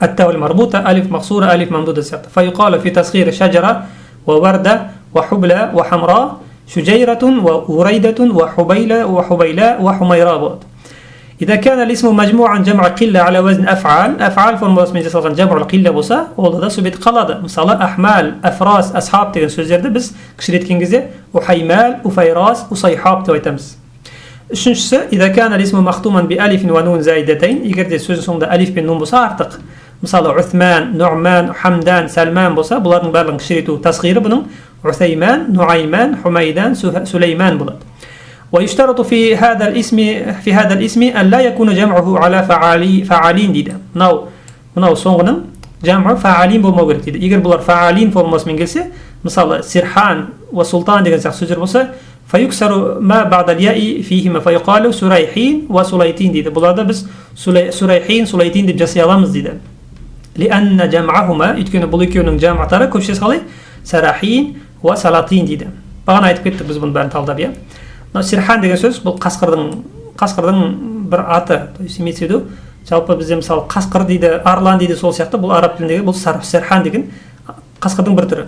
Speaker 1: التاء المربوطة ألف مقصورة ألف ممدودة ساقطة فيقال في تصغير شجرة ووردة وحبلى وحمراء شجيرة وأريدة وحبيلاء وحميراء болады. إذا كان الاسم مجموعا جمع قلة على وزن أفعال формуласымен жасалған جمع القلة болса, ол да сөйтіп қалады. Мысалы, أحمال, أفراس, أصحاب деген сөздерді біз кішірейткен кезде أحيمال, أفيراس, أصيحاب деп айтамыз. Үшіншісі, إذا كان الاسم مختوما بألف ونون زائدتين, егер де сөздің соңында алиф пен нун болса артық. Мысалы, Уthman, Ну'ман, Хамдан, Салман болса, бұлардың барлығын кішірейту тасғиры бұның عثيمان, نعيمان, حميدان, سليمان болады. ويشترط في هذا الاسم أن لا يكون جمعه على فعالين дейді. Мынау соңғының جمع فعالين болмау керек дейді. Егер бұлар فعالين формасымен келсе, мысалы сирхан ва султан деген сияқты сөздер болса, فيكسر ما بعد الياء فيهما فيقال سريحين وسليتين дейді. Бұларда біз سريحين, سليتين деп жасай аламыз дейді. لأن جمعهما, өйткені бұл екеуінің жаматары көпшесі қалай? Сарахин ва салатин дейді. Бағана айтып кеттік біз бұны бәрін талдап, иә. Сирхан деген сөз бұл қасқырдың бір аты, то есть имеется в виду, жалпы бізде мысалы қасқыр дейді, арлан дейді, сол сияқты бұл араб тіліндегі бұл сархан деген қасқырдың бір түрі.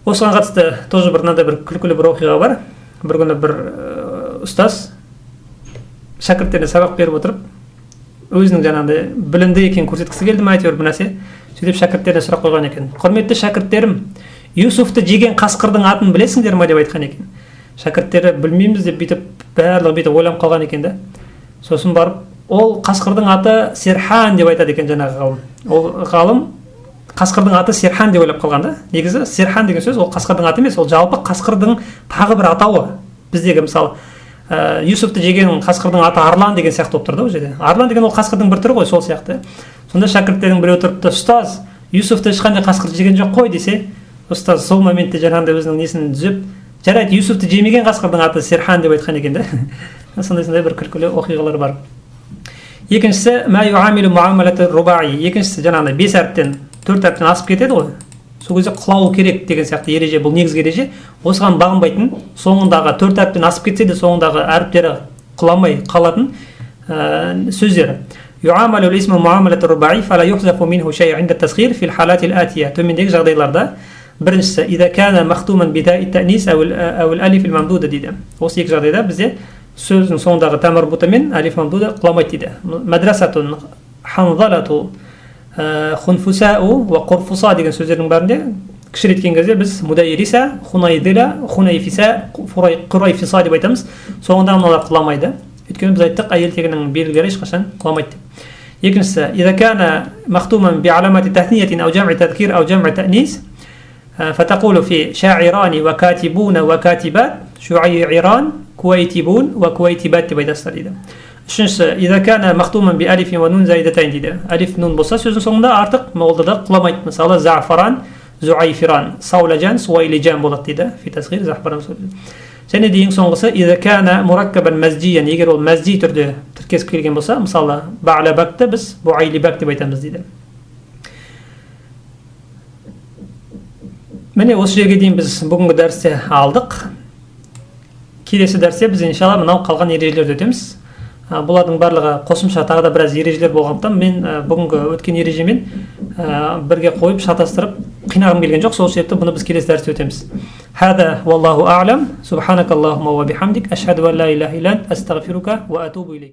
Speaker 1: Осыған қатысты тоже бір мынандай бір күлкілі бір оқиға бар. Бір күні бір ұстаз шәкірттеріне сабақ беріп отырып, өзінің жаңағыдай білімді екенін көрсеткісі келді ме әйтеуір бір нәрсе. Сөйтіп шәкірттеріне сұрақ қойған екен. Құрметті шәкірттерім, Юсуфты жеген қасқырдың атын білесіңдер ме деп айтқан екен. Шәкірттері білмейміз деп бүйтіп барлығы бүйтіп ойланып қалған екен да. Сосын барып, ол қасқырдың аты Сирхан деп айтады екен жаңағы ғалым. Ол ғалым қасқырдың аты Сирхан деп ойлап қалған да. Негізі Сирхан деген сөз ол қасқырдың аты емес, ол жалпы қасқырдың тағы бір атауы. Біздегі мысалы Юсуфты жеген қасқырдың аты Арлан деген сияқты болып тұр да ол жерде. Арлан деген ол қасқырдың бір түрі ғой, сол сияқты. Сонда шәкірттердің біреу тұрыпты, ұстаз, Юсуфты ешқандай қасқыр жеген жоқ қой десе, ұстаз сол моментте жаңағыдай өзінің несін түзеп, жарайды, Юсуфты жемеген қасқырдың аты Сирхан деп айтқан екен да. Сондай бір күлкілі оқиғалар бар. Екіншісі, ма юамилу муамалаты рубаи. Екіншісі жаңағыдай 5 әріптен 4 әріптен асып кетеді ғой. Сол кезде құлау керек деген сияқты ереже, бұл негізгі ереже. Осыған бағынбайтын, соңындағы 4 әріптен асып кетсе де соңындағы әріптері құламай қалатын сөздері. يعامل الاسم معاملة الرباعي فلا يحذف منه شيء عند التسخير في الحالات الآتية. төмендегі жағдайларда біріншісі إذا كان مختوما بداء التأنيث أو الألف الممدودة дейді. Осы екі жағдайда бізде сөздің соңындағы та марбута мен алиф мамдуда құламайды дейді. Мадрасатун, ханзалату, хунфусау ва қурфуса деген сөздердің бәрінде кішірейткен кезде біз мудайриса, хунайдила, хунайфиса, құрайфиса деп айтамыз. Соңында мыналар құламайды. Өйткені біз айттық, әйел тегінің белгілері ешқашан құламайды деп. Екіншісі, إذا كان مختوما بعلامة تثنية أو جمع تذكير أو جمع تأنيث فتقول في شاعران وكاتبون وكاتبات شعيران كويتبون وكويتبات деп айтасыздар дейді. Үшіншісі, إذا كان مختوما بألف ونون زائدتين дейді. Алиф нун болса сөздің соңында артық молда да құламайды. Мысалы, зафаран, зуайфиран, саулажан, суайлижан болады дейді. Фи тасғир зафаран. Және де ең соңғысы إذا كان مركبا مزجيا, егер ол мәзди түрде тіркесіп келген болса, мысалы ба'лабакты біз буайлибак деп айтамыз дейді. Міне осы жерге дейін біз бүгінгі дәрісте алдық. Келесі дәрісте біз иншалла мынау қалған ережелерді өтеміз. Бұлардың барлығы қосымша тағы да біраз ережелер болғандықтан мен бүгінгі өткен ережемен бірге қойып шатастырып қинағым келген жоқ. Сол себепті бұны біз келесі дәрісте өтеміз. Хада валлаху а'лам. Субханакаллахумма ва бихамдик, ашхаду ан ла илаха илля ант, астағфирука ва атубу илейк.